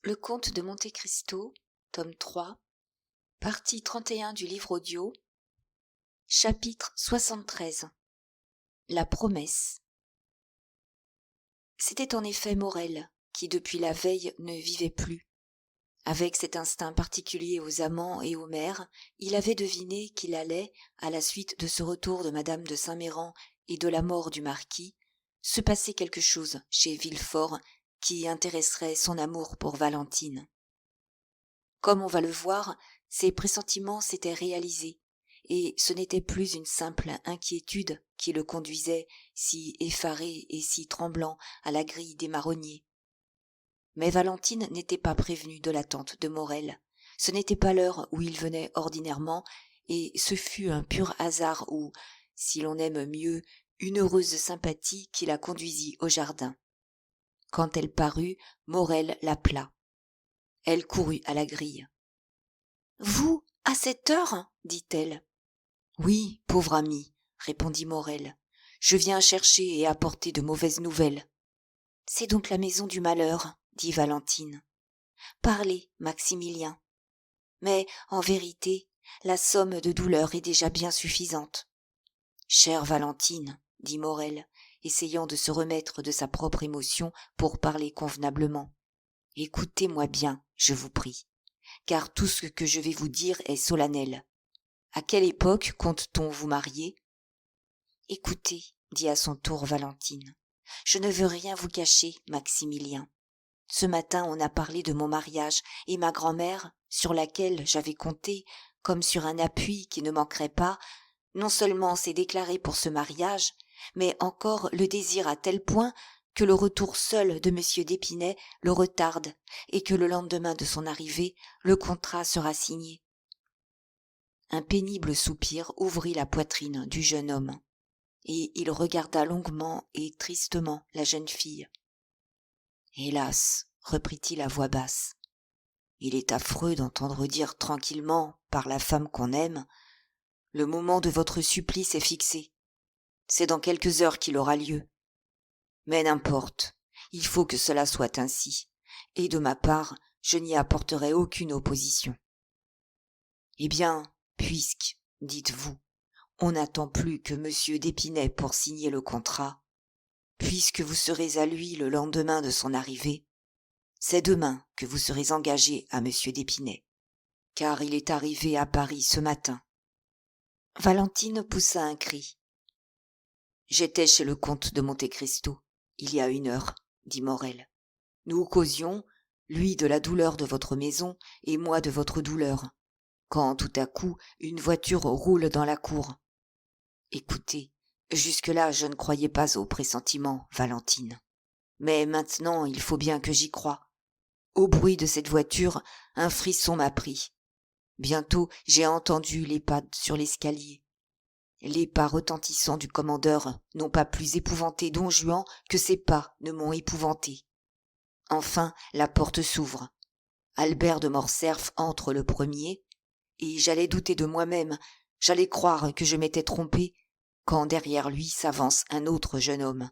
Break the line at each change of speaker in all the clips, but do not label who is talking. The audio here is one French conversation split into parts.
Le comte de Monte Cristo, tome 3, partie 31 du livre audio, chapitre 73. La promesse. C'était en effet Morrel qui, depuis la veille, ne vivait plus. Avec cet instinct particulier aux amants et aux mères, il avait deviné qu'il allait, à la suite de ce retour de madame de Saint-Méran et de la mort du marquis, se passer quelque chose chez Villefort qui intéresserait son amour pour Valentine. Comme on va le voir, ses pressentiments s'étaient réalisés, et ce n'était plus une simple inquiétude qui le conduisait, si effaré et si tremblant, à la grille des marronniers. Mais Valentine n'était pas prévenue de l'attente de Morrel. Ce n'était pas l'heure où il venait ordinairement, et ce fut un pur hasard ou, si l'on aime mieux, une heureuse sympathie qui la conduisit au jardin. Quand elle parut, Morrel l'appela. Elle courut à la grille. « Vous, à cette heure ?» dit-elle. « Oui, pauvre ami, » répondit Morrel. « Je viens chercher et apporter de mauvaises nouvelles. »« C'est donc la maison du malheur, » dit Valentine. « Parlez, Maximilien. Mais, en vérité, la somme de douleur est déjà bien suffisante. »« Chère Valentine, » dit Morrel, essayant de se remettre de sa propre émotion pour parler convenablement. « Écoutez-moi bien, je vous prie, car tout ce que je vais vous dire est solennel. À quelle époque compte-t-on vous marier ? » « Écoutez, » dit à son tour Valentine, « je ne veux rien vous cacher, Maximilien. Ce matin on a parlé de mon mariage, et ma grand-mère, sur laquelle j'avais compté, comme sur un appui qui ne manquerait pas, non seulement s'est déclarée pour ce mariage, mais encore le désire à tel point que le retour seul de M. d'Épinay le retarde, et que le lendemain de son arrivée, le contrat sera signé. » Un pénible soupir ouvrit la poitrine du jeune homme, et il regarda longuement et tristement la jeune fille. « Hélas, » reprit-il à voix basse, « il est affreux d'entendre dire tranquillement par la femme qu'on aime, « Le moment de votre supplice est fixé. C'est dans quelques heures qu'il aura lieu. Mais n'importe, il faut que cela soit ainsi, et de ma part, je n'y apporterai aucune opposition. » « Eh bien, puisque, dites-vous, on n'attend plus que M. d'Épinay pour signer le contrat, puisque vous serez à lui le lendemain de son arrivée, c'est demain que vous serez engagé à M. d'Épinay, car il est arrivé à Paris ce matin. » Valentine poussa un cri. « J'étais chez le comte de Monte Cristo, il y a 1 heure, » dit Morrel. « Nous causions, lui de la douleur de votre maison et moi de votre douleur, quand tout à coup une voiture roule dans la cour. Écoutez, jusque-là je ne croyais pas aux pressentiments, Valentine. Mais maintenant il faut bien que j'y croie. Au bruit de cette voiture, un frisson m'a pris. Bientôt j'ai entendu les pas sur l'escalier. Les pas retentissants du commandeur n'ont pas plus épouvanté Don Juan que ses pas ne m'ont épouvanté. Enfin la porte s'ouvre. Albert de Morcerf entre le premier, et j'allais douter de moi-même, j'allais croire que je m'étais trompé, quand derrière lui s'avance un autre jeune homme,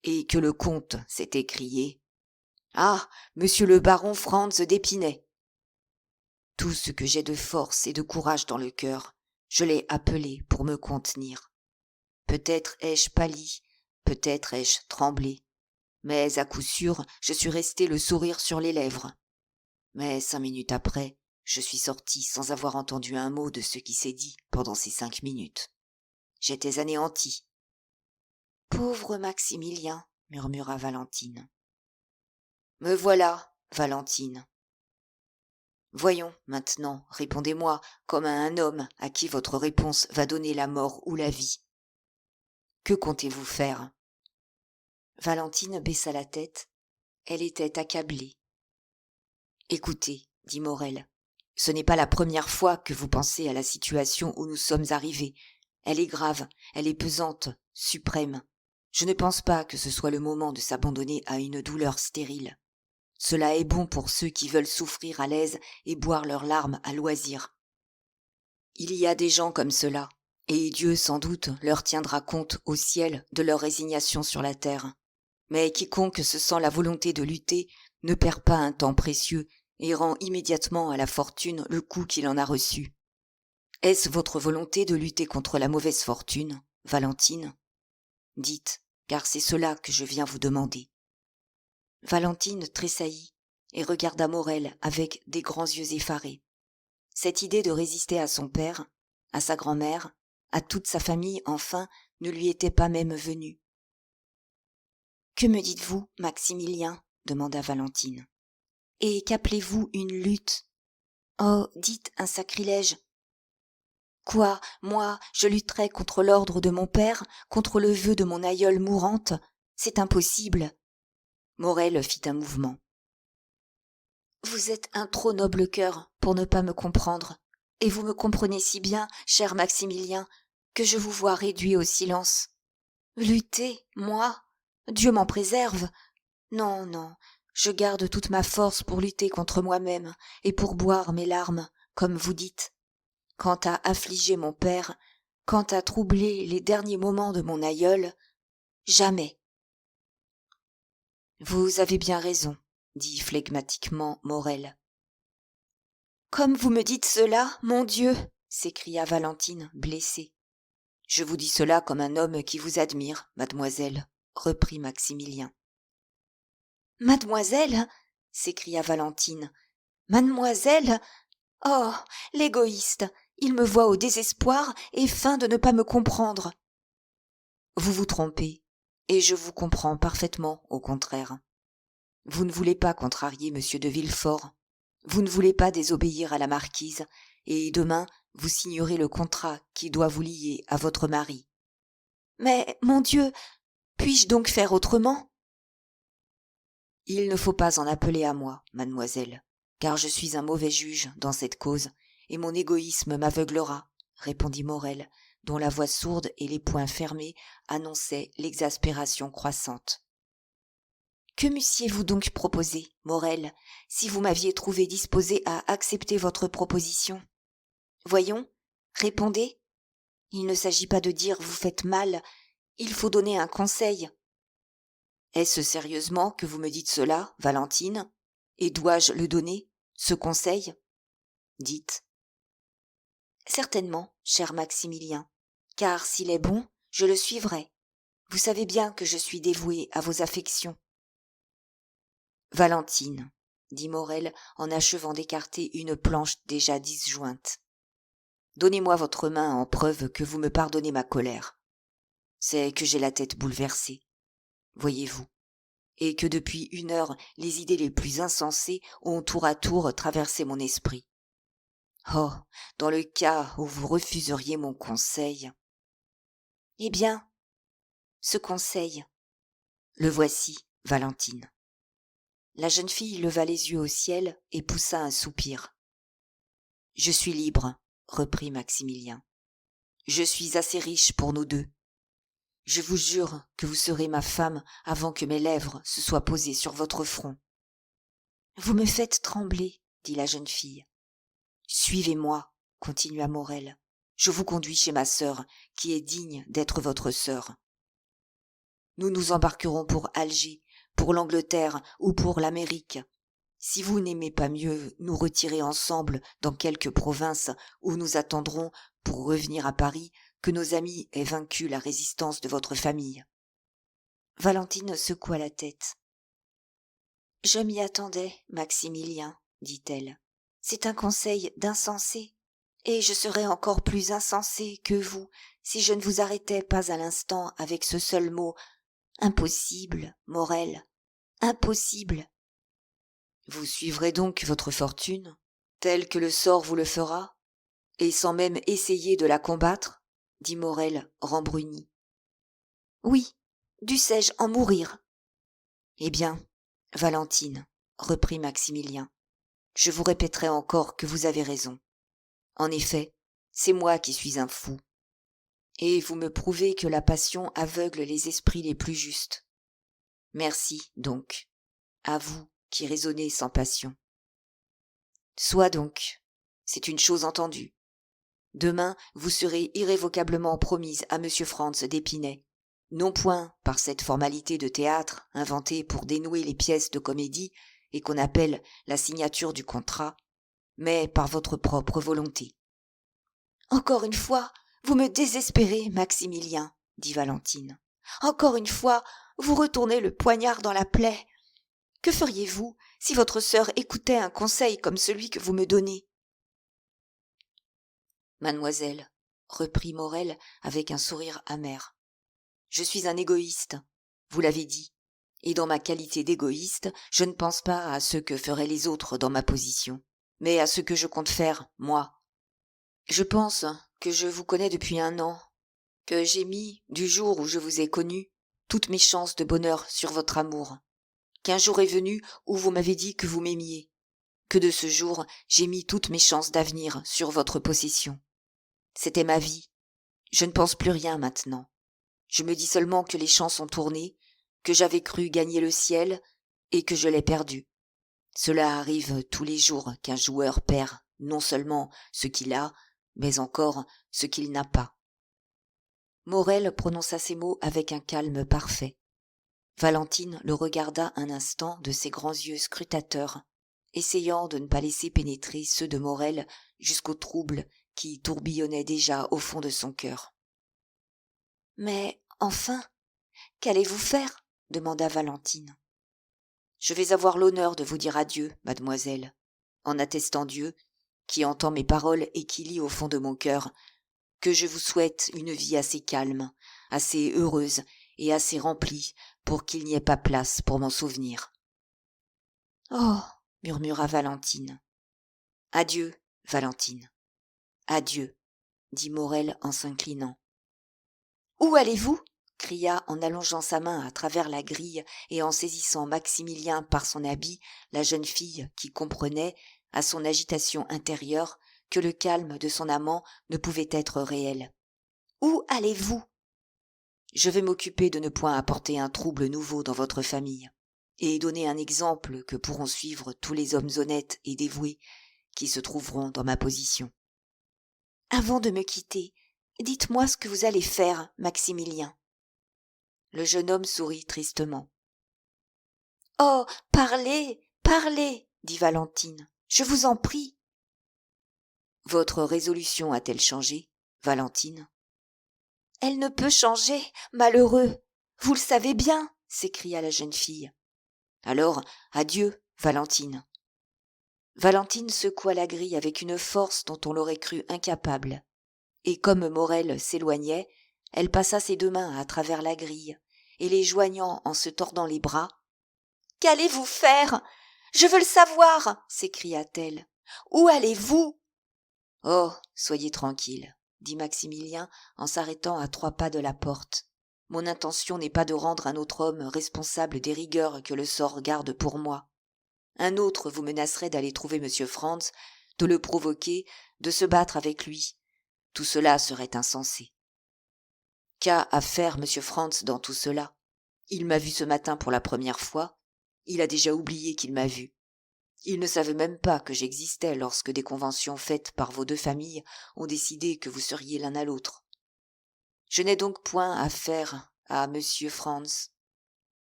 et que le comte s'est écrié « Ah, monsieur le baron Franz d'Épinay !» Tout ce que j'ai de force et de courage dans le cœur, je l'ai appelé pour me contenir. Peut-être ai-je pâli, peut-être ai-je tremblé, mais à coup sûr je suis resté le sourire sur les lèvres. Mais 5 minutes après, je suis sorti sans avoir entendu un mot de ce qui s'est dit pendant ces 5 minutes. J'étais anéanti. « Pauvre Maximilien !» murmura Valentine. « Me voilà, Valentine. Voyons, maintenant, répondez-moi comme à un homme à qui votre réponse va donner la mort ou la vie. Que comptez-vous faire ?» Valentine baissa la tête. Elle était accablée. « Écoutez, » dit Morrel, « ce n'est pas la première fois que vous pensez à la situation où nous sommes arrivés. Elle est grave, elle est pesante, suprême. Je ne pense pas que ce soit le moment de s'abandonner à une douleur stérile. Cela est bon pour ceux qui veulent souffrir à l'aise et boire leurs larmes à loisir. Il y a des gens comme cela, et Dieu sans doute leur tiendra compte au ciel de leur résignation sur la terre. Mais quiconque se sent la volonté de lutter ne perd pas un temps précieux et rend immédiatement à la fortune le coup qu'il en a reçu. Est-ce votre volonté de lutter contre la mauvaise fortune, Valentine ? Dites, car c'est cela que je viens vous demander. » Valentine tressaillit et regarda Morel avec des grands yeux effarés. Cette idée de résister à son père, à sa grand-mère, à toute sa famille, enfin, ne lui était pas même venue. « Que me dites-vous, Maximilien ? » demanda Valentine. « Et qu'appelez-vous une lutte ? Oh, dites un sacrilège. Quoi, moi, je lutterais contre l'ordre de mon père, contre le vœu de mon aïeule mourante ? C'est impossible. » Morel fit un mouvement. « Vous êtes un trop noble cœur pour ne pas me comprendre, et vous me comprenez si bien, cher Maximilien, que je vous vois réduit au silence. Lutter, moi ? Dieu m'en préserve. Non, non, je garde toute ma force pour lutter contre moi-même et pour boire mes larmes, comme vous dites. Quant à affliger mon père, quant à troubler les derniers moments de mon aïeul, jamais. » « Vous avez bien raison, » dit flegmatiquement Morel. « Comme vous me dites cela, mon Dieu !» s'écria Valentine, blessée. « Je vous dis cela comme un homme qui vous admire, mademoiselle, » reprit Maximilien. « Mademoiselle !» s'écria Valentine. « Mademoiselle ! Oh, l'égoïste ! Il me voit au désespoir et feint de ne pas me comprendre. » « Vous vous trompez, et je vous comprends parfaitement, au contraire. Vous ne voulez pas contrarier M. de Villefort, vous ne voulez pas désobéir à la marquise, et demain vous signerez le contrat qui doit vous lier à votre mari. Mais, mon Dieu, puis-je donc faire autrement ? Il ne faut pas en appeler à moi, mademoiselle, car je suis un mauvais juge dans cette cause, et mon égoïsme m'aveuglera, répondit Morel, dont la voix sourde et les poings fermés annonçaient l'exaspération croissante. Que m'eussiez-vous donc proposé, Morel, si vous m'aviez trouvé disposé à accepter votre proposition ? Voyons, répondez. Il ne s'agit pas de dire vous faites mal, il faut donner un conseil. Est-ce sérieusement que vous me dites cela, Valentine ? Et dois-je le donner, ce conseil ? Dites. Certainement, cher Maximilien, car s'il est bon, je le suivrai. Vous savez bien que je suis dévouée à vos affections. Valentine, dit Morel en achevant d'écarter une planche déjà disjointe. Donnez-moi votre main en preuve que vous me pardonnez ma colère. C'est que j'ai la tête bouleversée, voyez-vous, et que depuis 1 heure les idées les plus insensées ont tour à tour traversé mon esprit. Oh, dans le cas où vous refuseriez mon conseil. Eh bien, ce conseil, le voici, Valentine. La jeune fille leva les yeux au ciel et poussa un soupir. « Je suis libre, » reprit Maximilien. « Je suis assez riche pour nous deux. Je vous jure que vous serez ma femme avant que mes lèvres se soient posées sur votre front. »« Vous me faites trembler, » dit la jeune fille. « Suivez-moi, » continua Morel. « Je vous conduis chez ma sœur, qui est digne d'être votre sœur. Nous nous embarquerons pour Alger, pour l'Angleterre ou pour l'Amérique. Si vous n'aimez pas mieux nous retirer ensemble dans quelque province où nous attendrons pour revenir à Paris que nos amis aient vaincu la résistance de votre famille. » Valentine secoua la tête. « Je m'y attendais, Maximilien, dit-elle. C'est un conseil d'insensé, et je serais encore plus insensé que vous si je ne vous arrêtais pas à l'instant avec ce seul mot. Impossible, Morel, impossible. » Vous suivrez donc votre fortune, telle que le sort vous le fera, et sans même essayer de la combattre, dit Morel rembruni. Oui, dussé-je en mourir. Eh bien, Valentine, reprit Maximilien, je vous répéterai encore que vous avez raison. En effet, c'est moi qui suis un fou. Et vous me prouvez que la passion aveugle les esprits les plus justes. Merci, donc, à vous qui raisonnez sans passion. Soit donc, c'est une chose entendue. Demain, vous serez irrévocablement promise à M. Franz d'Épinay, non point par cette formalité de théâtre inventée pour dénouer les pièces de comédie et qu'on appelle la signature du contrat, mais par votre propre volonté. Encore une fois, vous me désespérez, Maximilien, dit Valentine. Encore une fois, vous retournez le poignard dans la plaie. Que feriez-vous si votre sœur écoutait un conseil comme celui que vous me donnez? Mademoiselle, reprit Morel avec un sourire amer, je suis un égoïste, vous l'avez dit, et dans ma qualité d'égoïste, je ne pense pas à ce que feraient les autres dans ma position, mais à ce que je compte faire, moi. Je pense que je vous connais depuis 1 an, que j'ai mis, du jour où je vous ai connu, toutes mes chances de bonheur sur votre amour, qu'un jour est venu où vous m'avez dit que vous m'aimiez, que de ce jour j'ai mis toutes mes chances d'avenir sur votre possession. C'était ma vie. Je ne pense plus rien maintenant. Je me dis seulement que les chances ont tourné, que j'avais cru gagner le ciel et que je l'ai perdu. Cela arrive tous les jours qu'un joueur perd non seulement ce qu'il a, mais encore ce qu'il n'a pas. Morel prononça ces mots avec un calme parfait. Valentine le regarda un instant de ses grands yeux scrutateurs, essayant de ne pas laisser pénétrer ceux de Morel jusqu'au trouble qui tourbillonnait déjà au fond de son cœur. « Mais, enfin, qu'allez-vous faire ?» demanda Valentine. « Je vais avoir l'honneur de vous dire adieu, mademoiselle, en attestant Dieu, qui entend mes paroles et qui lit au fond de mon cœur, que je vous souhaite une vie assez calme, assez heureuse et assez remplie pour qu'il n'y ait pas place pour m'en souvenir. »« Oh !» murmura Valentine. « Adieu, Valentine. Adieu, » dit Morel en s'inclinant. « Où allez-vous » cria en allongeant sa main à travers la grille et en saisissant Maximilien par son habit la jeune fille qui comprenait, à son agitation intérieure, que le calme de son amant ne pouvait être réel. « Où allez-vous » ? « Je vais m'occuper de ne point apporter un trouble nouveau dans votre famille, et donner un exemple que pourront suivre tous les hommes honnêtes et dévoués qui se trouveront dans ma position. »« Avant de me quitter, dites-moi ce que vous allez faire, Maximilien. » Le jeune homme sourit tristement. « Oh, parlez, parlez, dit Valentine, je vous en prie. »« Votre résolution a-t-elle changé, Valentine ?»« Elle ne peut changer, malheureux. Vous le savez bien, s'écria la jeune fille. Alors, adieu, Valentine. » Valentine secoua la grille avec une force dont on l'aurait crue incapable, et comme Morel s'éloignait, elle passa ses 2 mains à travers la grille, et les joignant en se tordant les bras. « Qu'allez-vous faire ? Je veux le savoir » s'écria-t-elle. « Où allez-vous ?»« Oh, soyez tranquille, » dit Maximilien en s'arrêtant à 3 pas de la porte. « Mon intention n'est pas de rendre un autre homme responsable des rigueurs que le sort garde pour moi. Un autre vous menacerait d'aller trouver M. Franz, de le provoquer, de se battre avec lui. Tout cela serait insensé. Qu'a à faire M. Franz dans tout cela ? Il m'a vu ce matin pour la première fois. Il a déjà oublié qu'il m'a vu. Il ne savait même pas que j'existais lorsque des conventions faites par vos 2 familles ont décidé que vous seriez l'un à l'autre. Je n'ai donc point à faire à M. Franz.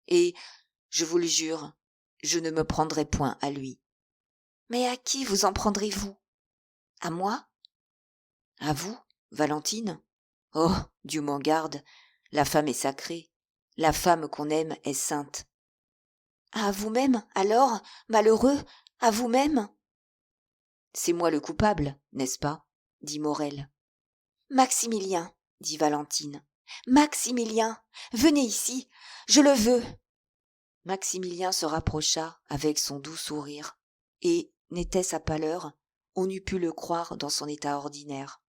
Et, je vous le jure, je ne me prendrai point à lui. »« Mais à qui vous en prendrez-vous ? À moi ? » ?»« À vous, Valentine ? Oh, Dieu m'en garde, la femme est sacrée, la femme qu'on aime est sainte. »« À vous-même, alors, malheureux, à vous-même ? » ?»« C'est moi le coupable, n'est-ce pas ? » dit Morel. « Maximilien, » dit Valentine. « Maximilien, venez ici, je le veux. » Maximilien se rapprocha avec son doux sourire, et, n'était sa pâleur, on eût pu le croire dans son état ordinaire.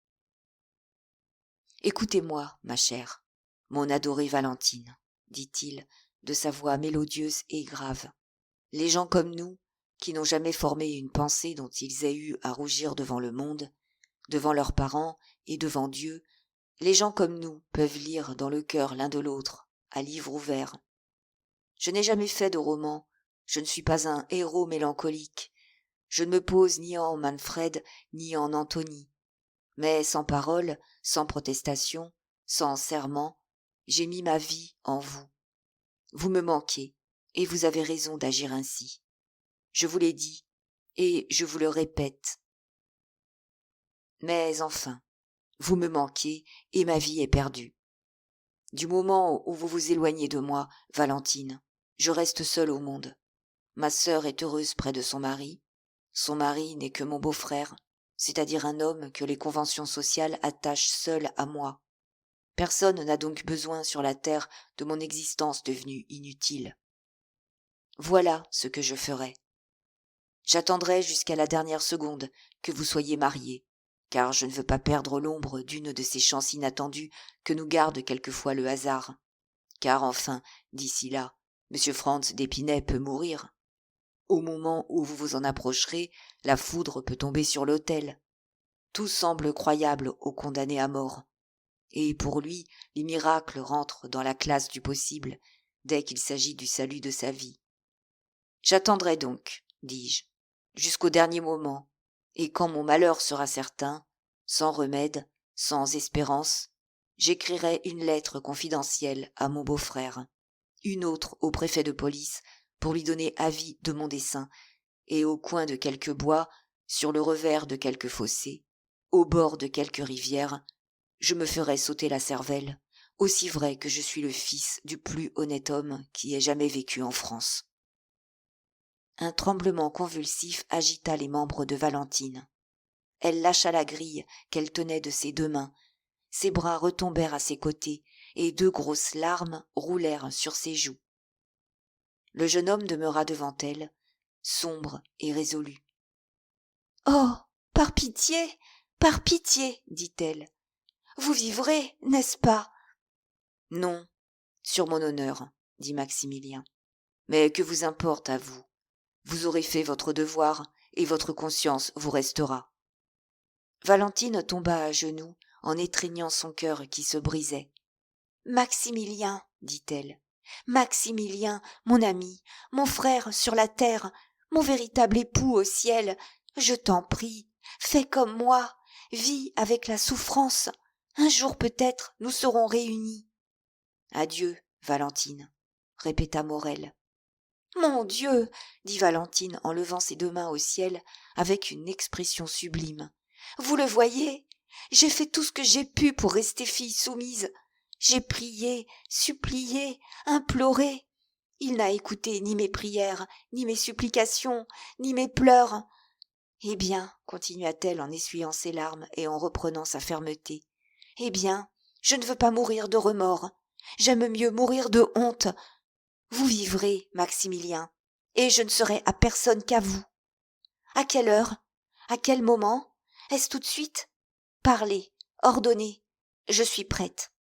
« Écoutez-moi, ma chère, mon adorée Valentine, » dit-il, de sa voix mélodieuse et grave. « Les gens comme nous, qui n'ont jamais formé une pensée dont ils aient eu à rougir devant le monde, devant leurs parents et devant Dieu, les gens comme nous peuvent lire dans le cœur l'un de l'autre, à livre ouvert. Je n'ai jamais fait de roman, je ne suis pas un héros mélancolique, je ne me pose ni en Manfred ni en Antony, mais sans parole, sans protestation, sans serment, j'ai mis ma vie en vous. Vous me manquez, et vous avez raison d'agir ainsi. Je vous l'ai dit, et je vous le répète. Mais enfin, vous me manquez et ma vie est perdue. Du moment où vous vous éloignez de moi, Valentine, je reste seule au monde. Ma sœur est heureuse près de son mari. Son mari n'est que mon beau-frère, c'est-à-dire un homme que les conventions sociales attachent seul à moi. Personne n'a donc besoin sur la terre de mon existence devenue inutile. Voilà ce que je ferai. J'attendrai jusqu'à la dernière seconde que vous soyez mariés, car je ne veux pas perdre l'ombre d'une de ces chances inattendues que nous garde quelquefois le hasard. Car enfin, d'ici là, M. Franz d'Épinay peut mourir. Au moment où vous vous en approcherez, la foudre peut tomber sur l'autel. Tout semble croyable au condamné à mort. Et pour lui, les miracles rentrent dans la classe du possible, dès qu'il s'agit du salut de sa vie. J'attendrai donc, dis-je, jusqu'au dernier moment, et quand mon malheur sera certain, sans remède, sans espérance, j'écrirai une lettre confidentielle à mon beau-frère, une autre au préfet de police, pour lui donner avis de mon dessein, et au coin de quelque bois, sur le revers de quelque fossé, au bord de quelque rivière, je me ferai sauter la cervelle, aussi vrai que je suis le fils du plus honnête homme qui ait jamais vécu en France. Un tremblement convulsif agita les membres de Valentine. Elle lâcha la grille qu'elle tenait de ses deux mains, ses bras retombèrent à ses côtés, et deux grosses larmes roulèrent sur ses joues. Le jeune homme demeura devant elle, sombre et résolu. « Oh, par pitié, dit-elle. Vous vivrez, n'est-ce pas ?»« Non, sur mon honneur, dit Maximilien. Mais que vous importe à vous ? Vous aurez fait votre devoir, et votre conscience vous restera. » Valentine tomba à genoux, en étreignant son cœur qui se brisait. « Maximilien, dit-elle, Maximilien, mon ami, mon frère sur la terre, mon véritable époux au ciel, je t'en prie, fais comme moi, vis avec la souffrance. Un jour peut-être nous serons réunis. »« Adieu, Valentine, » répéta Morel. « Mon Dieu, dit Valentine en levant ses deux mains au ciel avec une expression sublime. Vous le voyez, j'ai fait tout ce que j'ai pu pour rester fille soumise. J'ai prié, supplié, imploré. Il n'a écouté ni mes prières, ni mes supplications, ni mes pleurs. Eh bien, continua-t-elle en essuyant ses larmes et en reprenant sa fermeté, eh bien, je ne veux pas mourir de remords. J'aime mieux mourir de honte. Vous vivrez, Maximilien, et je ne serai à personne qu'à vous. À quelle heure? À quel moment? Est-ce tout de suite? Parlez, ordonnez, je suis prête. »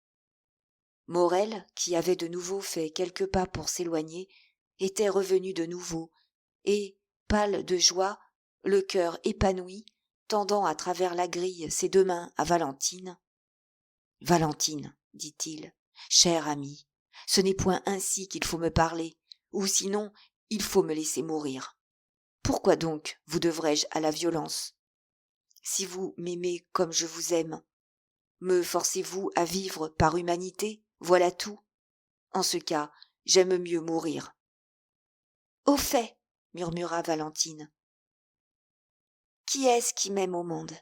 Morel, qui avait de nouveau fait quelques pas pour s'éloigner, était revenu de nouveau, et, pâle de joie, le cœur épanoui, tendant à travers la grille ses deux mains à Valentine. « Valentine, dit-il, chère amie, ce n'est point ainsi qu'il faut me parler, ou sinon il faut me laisser mourir. Pourquoi donc vous devrais-je à la violence? Si vous m'aimez comme je vous aime, me forcez-vous à vivre par humanité? Voilà tout. En ce cas, j'aime mieux mourir. »« Au fait, murmura Valentine, qui est-ce qui m'aime au monde?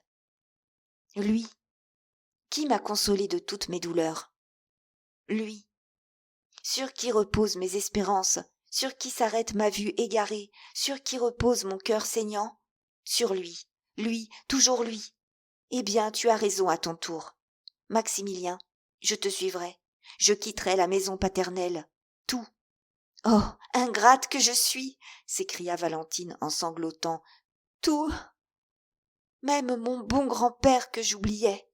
Lui. Qui m'a consolée de toutes mes douleurs? Lui. Sur qui reposent mes espérances? Sur qui s'arrête ma vue égarée? Sur qui repose mon cœur saignant? Sur lui, lui, toujours lui. Eh bien, tu as raison à ton tour. Maximilien, je te suivrai. Je quitterai la maison paternelle. Tout. Oh, ingrate que je suis! S'écria Valentine en sanglotant. Tout. Même mon bon grand-père que j'oubliais.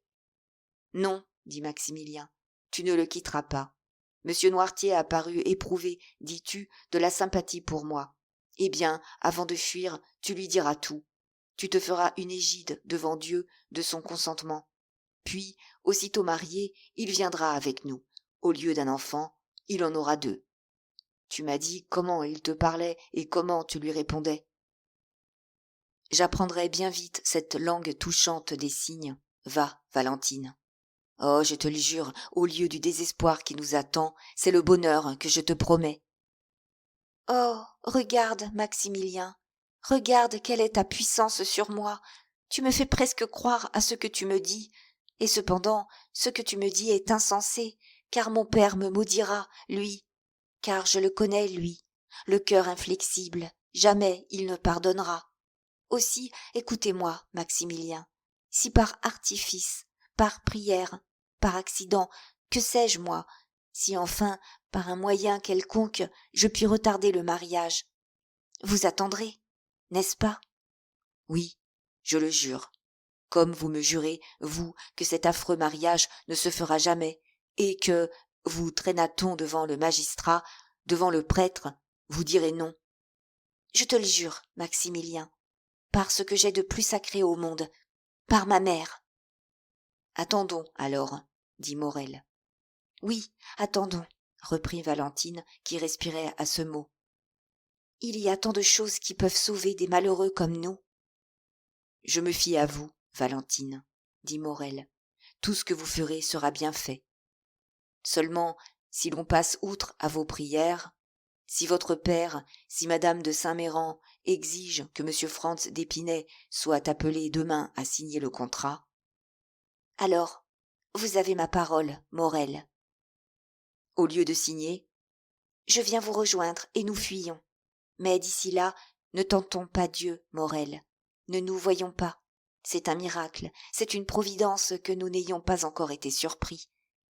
Non, dit Maximilien, tu ne le quitteras pas. Monsieur Noirtier a paru éprouvé, dis-tu, de la sympathie pour moi. Eh bien, avant de fuir, tu lui diras tout. Tu te feras une égide devant Dieu de son consentement. Puis, aussitôt marié, il viendra avec nous. Au lieu d'un enfant, il en aura deux. Tu m'as dit comment il te parlait et comment tu lui répondais. J'apprendrai bien vite cette langue touchante des signes. Va, Valentine. Oh, je te le jure, au lieu du désespoir qui nous attend, c'est le bonheur que je te promets. Oh, regarde, Maximilien, Regarde quelle est ta puissance sur moi. Tu me fais presque croire à ce que tu me dis, et cependant ce que tu me dis est insensé, car mon père me maudira, lui, car je le connais, lui, le cœur inflexible, jamais il ne pardonnera. Aussi, écoutez-moi, Maximilien, si par artifice, par prière, par accident, que sais-je moi, si enfin, par un moyen quelconque, je puis retarder le mariage, vous attendrez, n'est-ce pas? Oui, je le jure, comme vous me jurez, vous, que cet affreux mariage ne se fera jamais, et que, vous traîna-t-on devant le magistrat, devant le prêtre, vous direz non. Je te le jure, Maximilien, par ce que j'ai de plus sacré au monde, par ma mère. Attendons, alors, dit Morel. Oui, attendons, reprit Valentine, qui respirait à ce mot. Il y a tant de choses qui peuvent sauver des malheureux comme nous. Je me fie à vous, Valentine, dit Morel. Tout ce que vous ferez sera bien fait. Seulement, si l'on passe outre à vos prières, si votre père, si madame de Saint-Méran exige que M. Franz d'Épinay soit appelé demain à signer le contrat, alors, vous avez ma parole, Morel. Au lieu de signer, je viens vous rejoindre et nous fuyons. Mais d'ici là, ne tentons pas Dieu, Morel. Ne nous voyons pas. C'est un miracle, c'est une providence que nous n'ayons pas encore été surpris.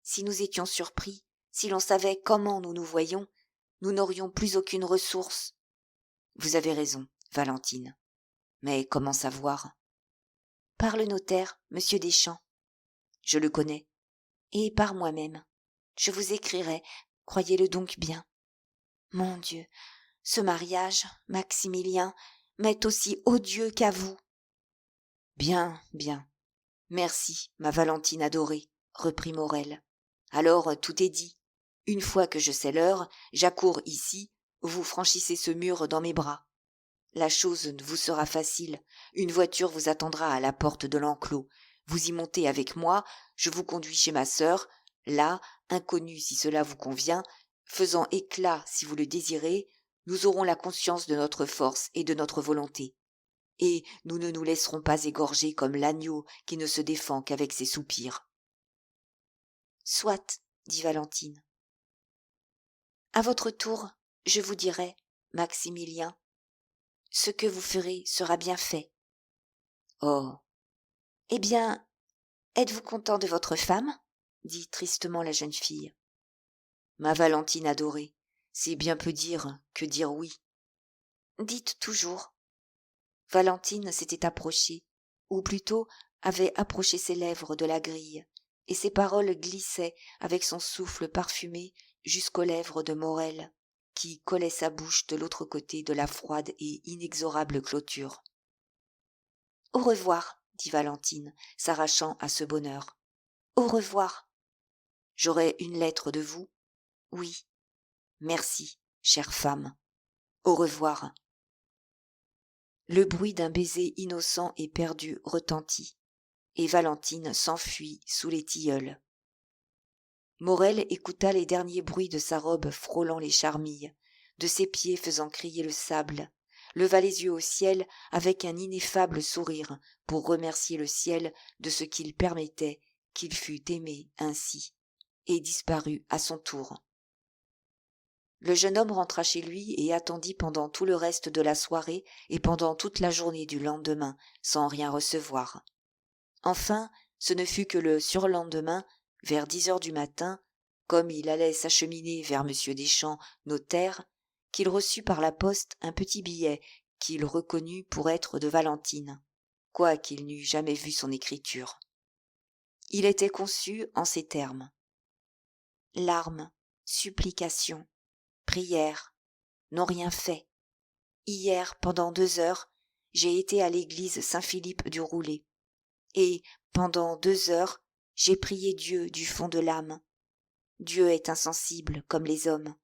Si nous étions surpris, si l'on savait comment nous nous voyons, nous n'aurions plus aucune ressource. Vous avez raison, Valentine. Mais comment savoir? Par le notaire, monsieur Deschamps. Je le connais. Et par moi-même. Je vous écrirai, croyez-le donc bien. Mon Dieu, ce mariage, Maximilien, m'est aussi odieux qu'à vous. Bien, bien. Merci, ma Valentine adorée, reprit Morel. Alors tout est dit. Une fois que je sais l'heure, j'accours ici, vous franchissez ce mur dans mes bras. La chose vous sera facile. Une voiture vous attendra à la porte de l'enclos. Vous y montez avec moi, je vous conduis chez ma sœur, là, inconnue si cela vous convient, faisant éclat si vous le désirez, nous aurons la conscience de notre force et de notre volonté. Et nous ne nous laisserons pas égorger comme l'agneau qui ne se défend qu'avec ses soupirs. Soit, dit Valentine. À votre tour, je vous dirai, Maximilien, ce que vous ferez sera bien fait. Oh. Eh bien, êtes-vous content de votre femme? Dit tristement la jeune fille. Ma Valentine adorée, c'est bien peu dire que dire oui. Dites toujours. Valentine s'était approchée, ou plutôt avait approché ses lèvres de la grille, et ses paroles glissaient avec son souffle parfumé jusqu'aux lèvres de Morel, qui collait sa bouche de l'autre côté de la froide et inexorable clôture. Au revoir, dit Valentine, s'arrachant à ce bonheur. Au revoir. J'aurai une lettre de vous? Oui. Merci, chère femme. Au revoir. Le bruit d'un baiser innocent et perdu retentit, et Valentine s'enfuit sous les tilleuls. Morel écouta les derniers bruits de sa robe frôlant les charmilles, de ses pieds faisant crier le sable, leva les yeux au ciel avec un ineffable sourire pour remercier le ciel de ce qu'il permettait qu'il fût aimé ainsi, et disparut à son tour. Le jeune homme rentra chez lui et attendit pendant tout le reste de la soirée et pendant toute la journée du lendemain, sans rien recevoir. Enfin, ce ne fut que le surlendemain, vers 10 heures du matin, comme il allait s'acheminer vers M. Deschamps, notaire, qu'il reçut par la poste un petit billet qu'il reconnut pour être de Valentine, quoiqu'il n'eût jamais vu son écriture. Il était conçu en ces termes. Larmes, supplications, prières, n'ont rien fait. Hier, pendant 2 heures, j'ai été à l'église Saint-Philippe du Roulet, et, pendant 2 heures, j'ai prié Dieu du fond de l'âme. Dieu est insensible comme les hommes,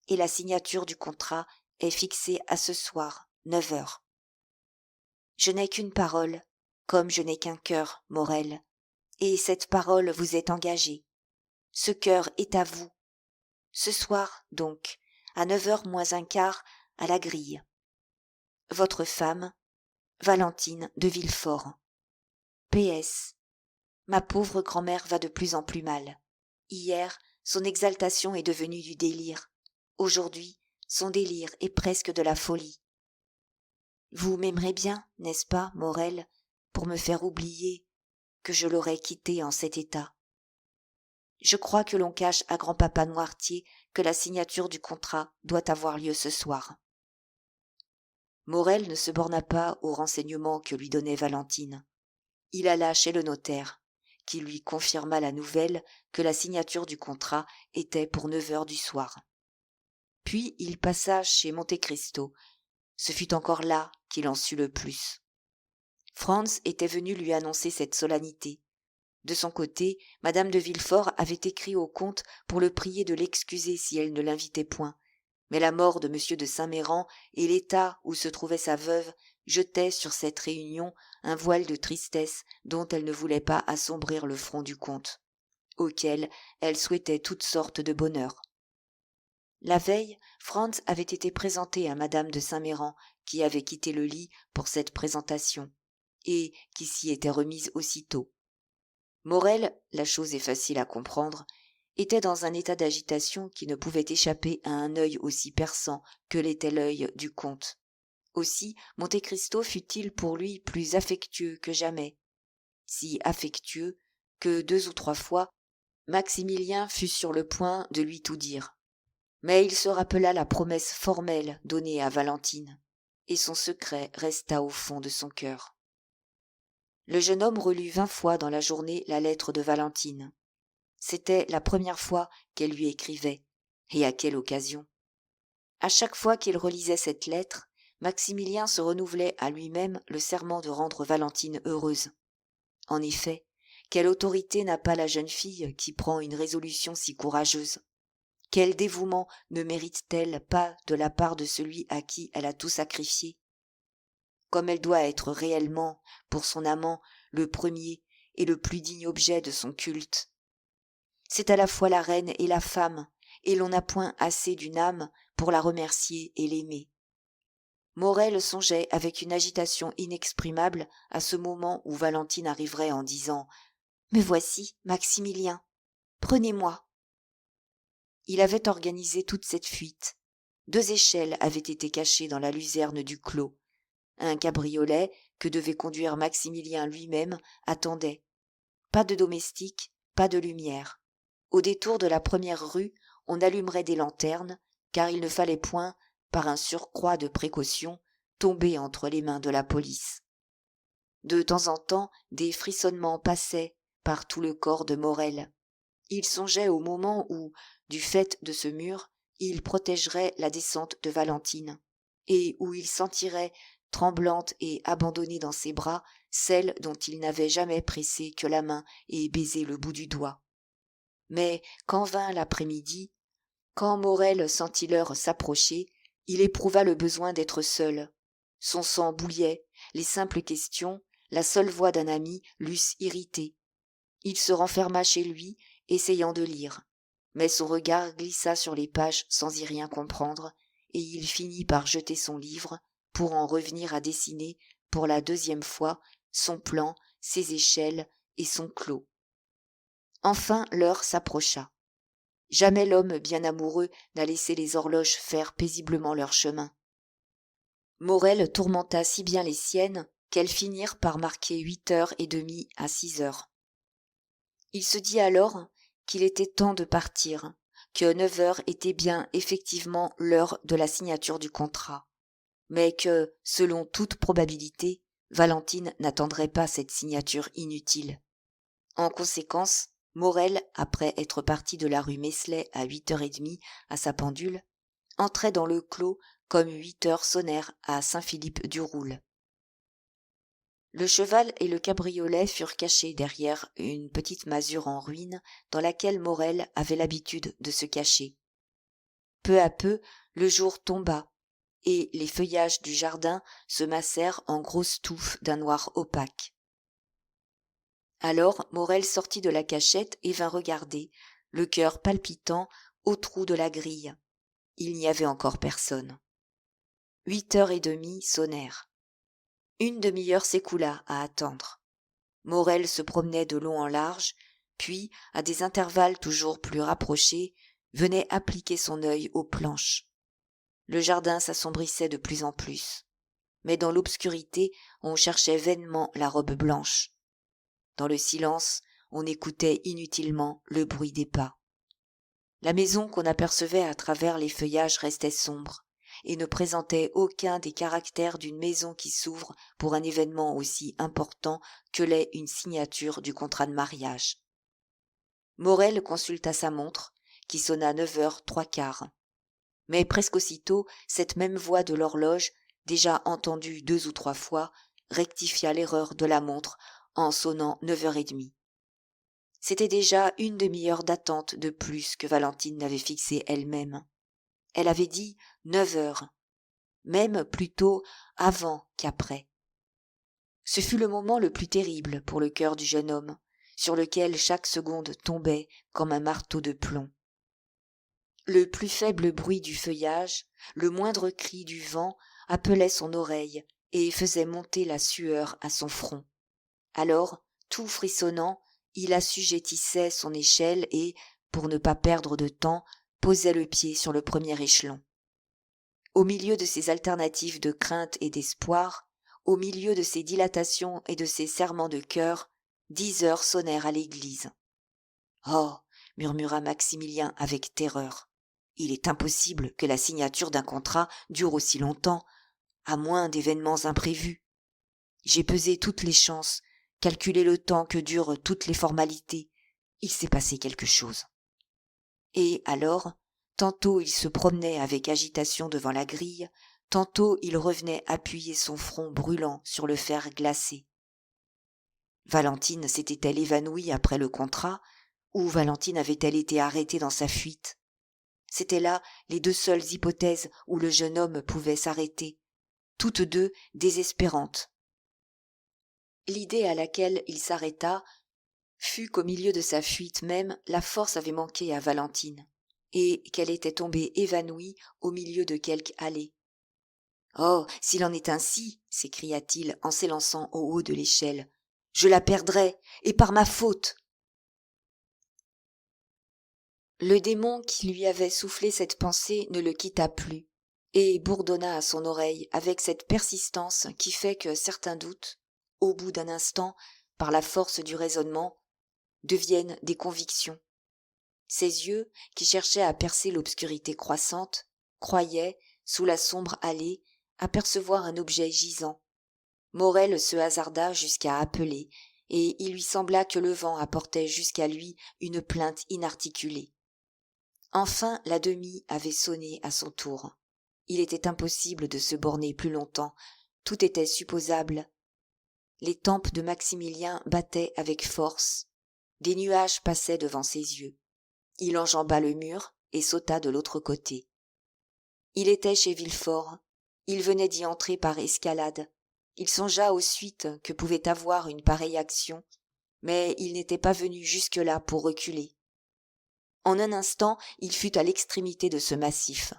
et la signature du contrat est fixée à ce soir, 9 heures. Je n'ai qu'une parole, comme je n'ai qu'un cœur, Morel, et cette parole vous est engagée. Ce cœur est à vous. Ce soir, donc, à 9 heures moins un quart, à la grille. Votre femme, Valentine de Villefort. PS. Ma pauvre grand-mère va de plus en plus mal. Hier, son exaltation est devenue du délire. Aujourd'hui, son délire est presque de la folie. Vous m'aimerez bien, n'est-ce pas, Morel, pour me faire oublier que je l'aurais quittée en cet état. Je crois que l'on cache à grand-papa Noirtier que la signature du contrat doit avoir lieu ce soir. Morel ne se borna pas aux renseignements que lui donnait Valentine. Il alla chez le notaire, qui lui confirma la nouvelle que la signature du contrat était pour 9 heures du soir. Puis il passa chez Monte Cristo. Ce fut encore là qu'il en sut le plus. Franz était venu lui annoncer cette solennité. De son côté, madame de Villefort avait écrit au comte pour le prier de l'excuser si elle ne l'invitait point. Mais la mort de M. de Saint-Méran et l'état où se trouvait sa veuve jetaient sur cette réunion un voile de tristesse dont elle ne voulait pas assombrir le front du comte, auquel elle souhaitait toutes sortes de bonheur. La veille, Franz avait été présenté à madame de Saint-Méran, qui avait quitté le lit pour cette présentation, et qui s'y était remise aussitôt. Morel, la chose est facile à comprendre, était dans un état d'agitation qui ne pouvait échapper à un œil aussi perçant que l'était l'œil du comte. Aussi Monte Cristo fut-il pour lui plus affectueux que jamais, si affectueux que 2 ou 3 fois Maximilien fut sur le point de lui tout dire. Mais il se rappela la promesse formelle donnée à Valentine, et son secret resta au fond de son cœur. Le jeune homme relut 20 fois dans la journée la lettre de Valentine. C'était la première fois qu'elle lui écrivait, et à quelle occasion. À chaque fois qu'il relisait cette lettre, Maximilien se renouvelait à lui-même le serment de rendre Valentine heureuse. En effet, quelle autorité n'a pas la jeune fille qui prend une résolution si courageuse? Quel dévouement ne mérite-t-elle pas de la part de celui à qui elle a tout sacrifié? Comme elle doit être réellement, pour son amant, le premier et le plus digne objet de son culte. C'est à la fois la reine et la femme, et l'on n'a point assez d'une âme pour la remercier et l'aimer. Morel songeait avec une agitation inexprimable à ce moment où Valentine arriverait en disant « Me voici, Maximilien, prenez-moi ». Il avait organisé toute cette fuite. 2 échelles avaient été cachées dans la luzerne du clos. Un cabriolet, que devait conduire Maximilien lui-même, attendait. Pas de domestique, pas de lumière. Au détour de la première rue, on allumerait des lanternes, car il ne fallait point, par un surcroît de précaution, tomber entre les mains de la police. De temps en temps, des frissonnements passaient par tout le corps de Morel. Il songeait au moment où, du fait de ce mur, il protégerait la descente de Valentine, et où il sentirait, tremblante et abandonnée dans ses bras, celle dont il n'avait jamais pressé que la main et baisé le bout du doigt. Mais quand vint l'après-midi, quand Morel sentit l'heure s'approcher, il éprouva le besoin d'être seul. Son sang bouillait, les simples questions, la seule voix d'un ami l'eussent irrité. Il se renferma chez lui, essayant de lire, mais son regard glissa sur les pages sans y rien comprendre, et il finit par jeter son livre, pour en revenir à dessiner, pour la 2e fois, son plan, ses échelles et son clos. Enfin l'heure s'approcha. Jamais l'homme bien amoureux n'a laissé les horloges faire paisiblement leur chemin. Morel tourmenta si bien les siennes qu'elles finirent par marquer 8h30 à 6h. Il se dit alors qu'il était temps de partir, que 9h était bien effectivement l'heure de la signature du contrat, mais que, selon toute probabilité, Valentine n'attendrait pas cette signature inutile. En conséquence, Morel, après être parti de la rue Meslay à 8h30 à sa pendule, entrait dans le clos comme 8h sonnèrent à Saint-Philippe-du-Roule. Le cheval et le cabriolet furent cachés derrière une petite masure en ruine dans laquelle Morel avait l'habitude de se cacher. Peu à peu, le jour tomba, et les feuillages du jardin se massèrent en grosses touffes d'un noir opaque. Alors Morel sortit de la cachette et vint regarder, le cœur palpitant, au trou de la grille. Il n'y avait encore personne. 8h30 sonnèrent. Une demi-heure s'écoula à attendre. Morel se promenait de long en large, puis, à des intervalles toujours plus rapprochés, venait appliquer son œil aux planches. Le jardin s'assombrissait de plus en plus, mais dans l'obscurité on cherchait vainement la robe blanche. Dans le silence on écoutait inutilement le bruit des pas. La maison qu'on apercevait à travers les feuillages restait sombre et ne présentait aucun des caractères d'une maison qui s'ouvre pour un événement aussi important que l'est une signature du contrat de mariage. Morel consulta sa montre, qui sonna 9h03. Mais presque aussitôt, cette même voix de l'horloge, déjà entendue 2 ou 3 fois, rectifia l'erreur de la montre en sonnant 9h30. C'était déjà une demi-heure d'attente de plus que Valentine n'avait fixée elle-même. Elle avait dit 9h, même plutôt avant qu'après. Ce fut le moment le plus terrible pour le cœur du jeune homme, sur lequel chaque seconde tombait comme un marteau de plomb. Le plus faible bruit du feuillage, le moindre cri du vent appelait son oreille et faisait monter la sueur à son front. Alors, tout frissonnant, il assujettissait son échelle et, pour ne pas perdre de temps, posait le pied sur le premier échelon. Au milieu de ces alternatives de crainte et d'espoir, au milieu de ces dilatations et de ces serrements de cœur, 10 heures sonnèrent à l'église. « Oh !» murmura Maximilien avec terreur. « Il est impossible que la signature d'un contrat dure aussi longtemps, à moins d'événements imprévus. J'ai pesé toutes les chances, calculé le temps que durent toutes les formalités. Il s'est passé quelque chose. » Et alors, tantôt il se promenait avec agitation devant la grille, tantôt il revenait appuyer son front brûlant sur le fer glacé. Valentine s'était-elle évanouie après le contrat, ou Valentine avait-elle été arrêtée dans sa fuite? C'étaient là les 2 seules hypothèses où le jeune homme pouvait s'arrêter, toutes 2 désespérantes. L'idée à laquelle il s'arrêta fut qu'au milieu de sa fuite même, la force avait manqué à Valentine, et qu'elle était tombée évanouie au milieu de quelque allée. « Oh, s'il en est ainsi, s'écria-t-il en s'élançant au haut de l'échelle, je la perdrai, et par ma faute !» Le démon qui lui avait soufflé cette pensée ne le quitta plus, et bourdonna à son oreille avec cette persistance qui fait que certains doutes, au bout d'un instant, par la force du raisonnement, deviennent des convictions. Ses yeux, qui cherchaient à percer l'obscurité croissante, croyaient, sous la sombre allée, apercevoir un objet gisant. Morel se hasarda jusqu'à appeler, et il lui sembla que le vent apportait jusqu'à lui une plainte inarticulée. Enfin la demie avait sonné à son tour. Il était impossible de se borner plus longtemps, tout était supposable. Les tempes de Maximilien battaient avec force. Des nuages passaient devant ses yeux. Il enjamba le mur et sauta de l'autre côté. Il était chez Villefort. Il venait d'y entrer par escalade. Il songea aux suites que pouvait avoir une pareille action, mais il n'était pas venu jusque-là pour reculer. En un instant, il fut à l'extrémité de ce massif.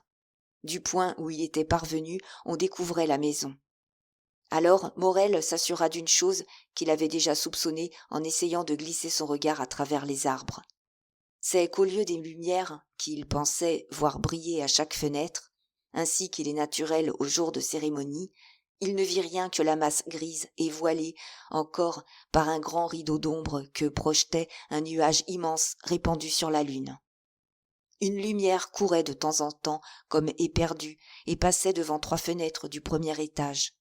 Du point où il était parvenu, on découvrait la maison. Alors Morel s'assura d'une chose qu'il avait déjà soupçonnée en essayant de glisser son regard à travers les arbres. C'est qu'au lieu des lumières qu'il pensait voir briller à chaque fenêtre, ainsi qu'il est naturel aux jours de cérémonie, il ne vit rien que la masse grise et voilée encore par un grand rideau d'ombre que projetait un nuage immense répandu sur la lune. Une lumière courait de temps en temps comme éperdue et passait devant 3 fenêtres du premier étage.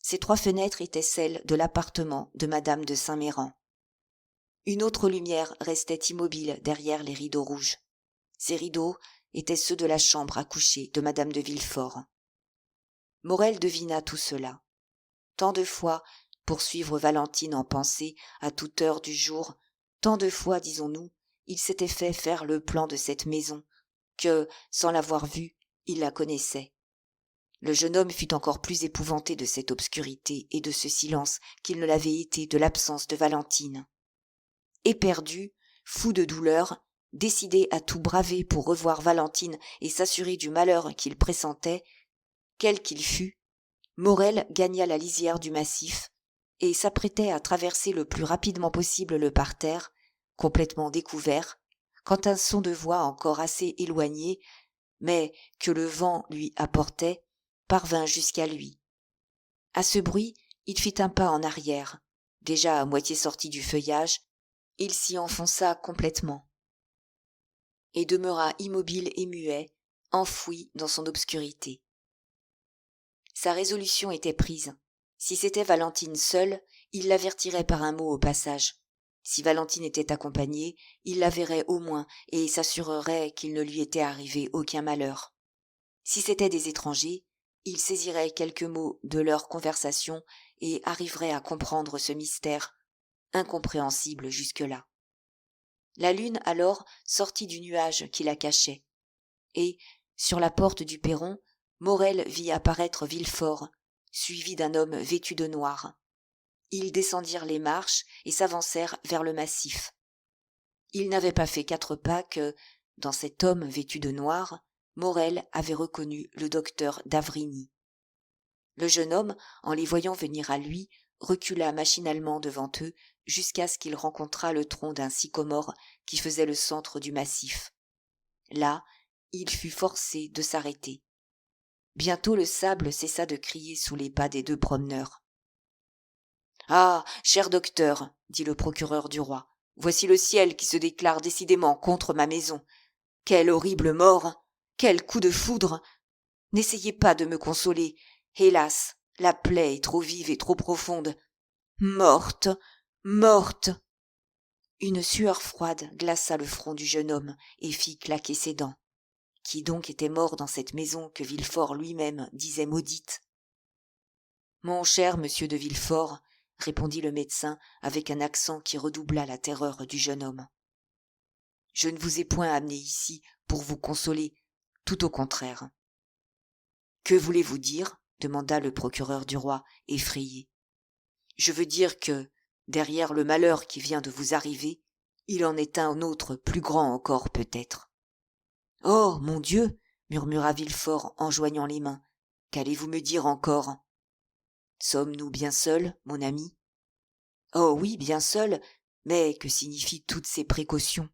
Ces 3 fenêtres étaient celles de l'appartement de madame de Saint-Méran. Une autre lumière restait immobile derrière les rideaux rouges. Ces rideaux étaient ceux de la chambre à coucher de madame de Villefort. Morel devina tout cela. Tant de fois, pour suivre Valentine en pensée à toute heure du jour, tant de fois, disons-nous, il s'était fait faire le plan de cette maison, que, sans l'avoir vue, il la connaissait. Le jeune homme fut encore plus épouvanté de cette obscurité et de ce silence qu'il ne l'avait été de l'absence de Valentine. Éperdu, fou de douleur, décidé à tout braver pour revoir Valentine et s'assurer du malheur qu'il pressentait, quel qu'il fût, Morel gagna la lisière du massif et s'apprêtait à traverser le plus rapidement possible le parterre, complètement découvert, quand un son de voix encore assez éloigné, mais que le vent lui apportait, parvint jusqu'à lui. À ce bruit, il fit un pas en arrière. Déjà à moitié sorti du feuillage, il s'y enfonça complètement et demeura immobile et muet, enfoui dans son obscurité. Sa résolution était prise. Si c'était Valentine seule, il l'avertirait par un mot au passage. Si Valentine était accompagnée, il la verrait au moins et s'assurerait qu'il ne lui était arrivé aucun malheur. Si c'étaient des étrangers, il saisirait quelques mots de leur conversation et arriverait à comprendre ce mystère, incompréhensible jusque-là. La lune alors sortit du nuage qui la cachait, et, sur la porte du perron, Morel vit apparaître Villefort, suivi d'un homme vêtu de noir. Ils descendirent les marches et s'avancèrent vers le massif. Ils n'avaient pas fait 4 pas que, dans cet homme vêtu de noir, Morel avait reconnu le docteur d'Avrigny. Le jeune homme, en les voyant venir à lui, recula machinalement devant eux jusqu'à ce qu'il rencontrât le tronc d'un sycomore qui faisait le centre du massif. Là, il fut forcé de s'arrêter. Bientôt le sable cessa de crier sous les pas des 2 promeneurs. « Ah, cher docteur, dit le procureur du roi, voici le ciel qui se déclare décidément contre ma maison. Quelle horrible mort! Quel coup de foudre! N'essayez pas de me consoler. Hélas, la plaie est trop vive et trop profonde. Morte! Morte! » Une sueur froide glaça le front du jeune homme et fit claquer ses dents. Qui donc était mort dans cette maison que Villefort lui-même disait maudite? « Mon cher monsieur de Villefort, répondit le médecin avec un accent qui redoubla la terreur du jeune homme. Je ne vous ai point amené ici pour vous consoler, tout au contraire. Que voulez-vous dire? Demanda le procureur du roi, effrayé. Je veux dire que, derrière le malheur qui vient de vous arriver, il en est un autre plus grand encore peut-être. Oh, mon Dieu, murmura Villefort en joignant les mains, qu'allez-vous me dire encore? Sommes-nous bien seuls, mon ami? Oh oui, bien seuls, mais que signifient toutes ces précautions?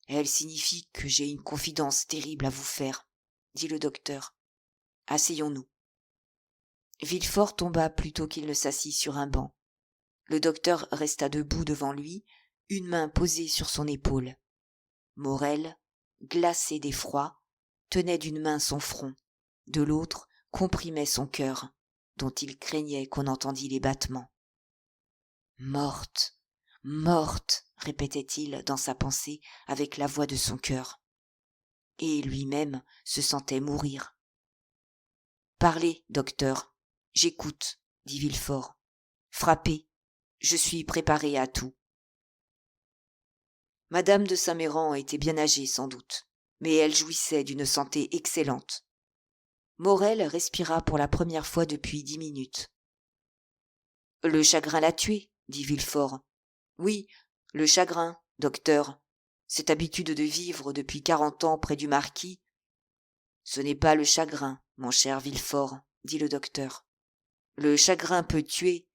Elles signifient que j'ai une confidence terrible à vous faire, dit le docteur. Asseyons-nous. Villefort tomba plutôt qu'il ne s'assit sur un banc. Le docteur resta debout devant lui, une main posée sur son épaule. Morel, glacé d'effroi, tenait d'une main son front, de l'autre comprimait son cœur, dont il craignait qu'on entendît les battements. Morte, morte, répétait-il dans sa pensée avec la voix de son cœur. Et lui-même se sentait mourir. Parlez, docteur, j'écoute, dit Villefort. Frappez, je suis préparé à tout. Madame de Saint-Méran était bien âgée sans doute, mais elle jouissait d'une santé excellente. Morel respira pour la première fois depuis 10 minutes. Le chagrin l'a tuée, dit Villefort. Oui, le chagrin, docteur. Cette habitude de vivre depuis 40 ans près du marquis. Ce n'est pas le chagrin, mon cher Villefort, dit le docteur. Le chagrin peut tuer,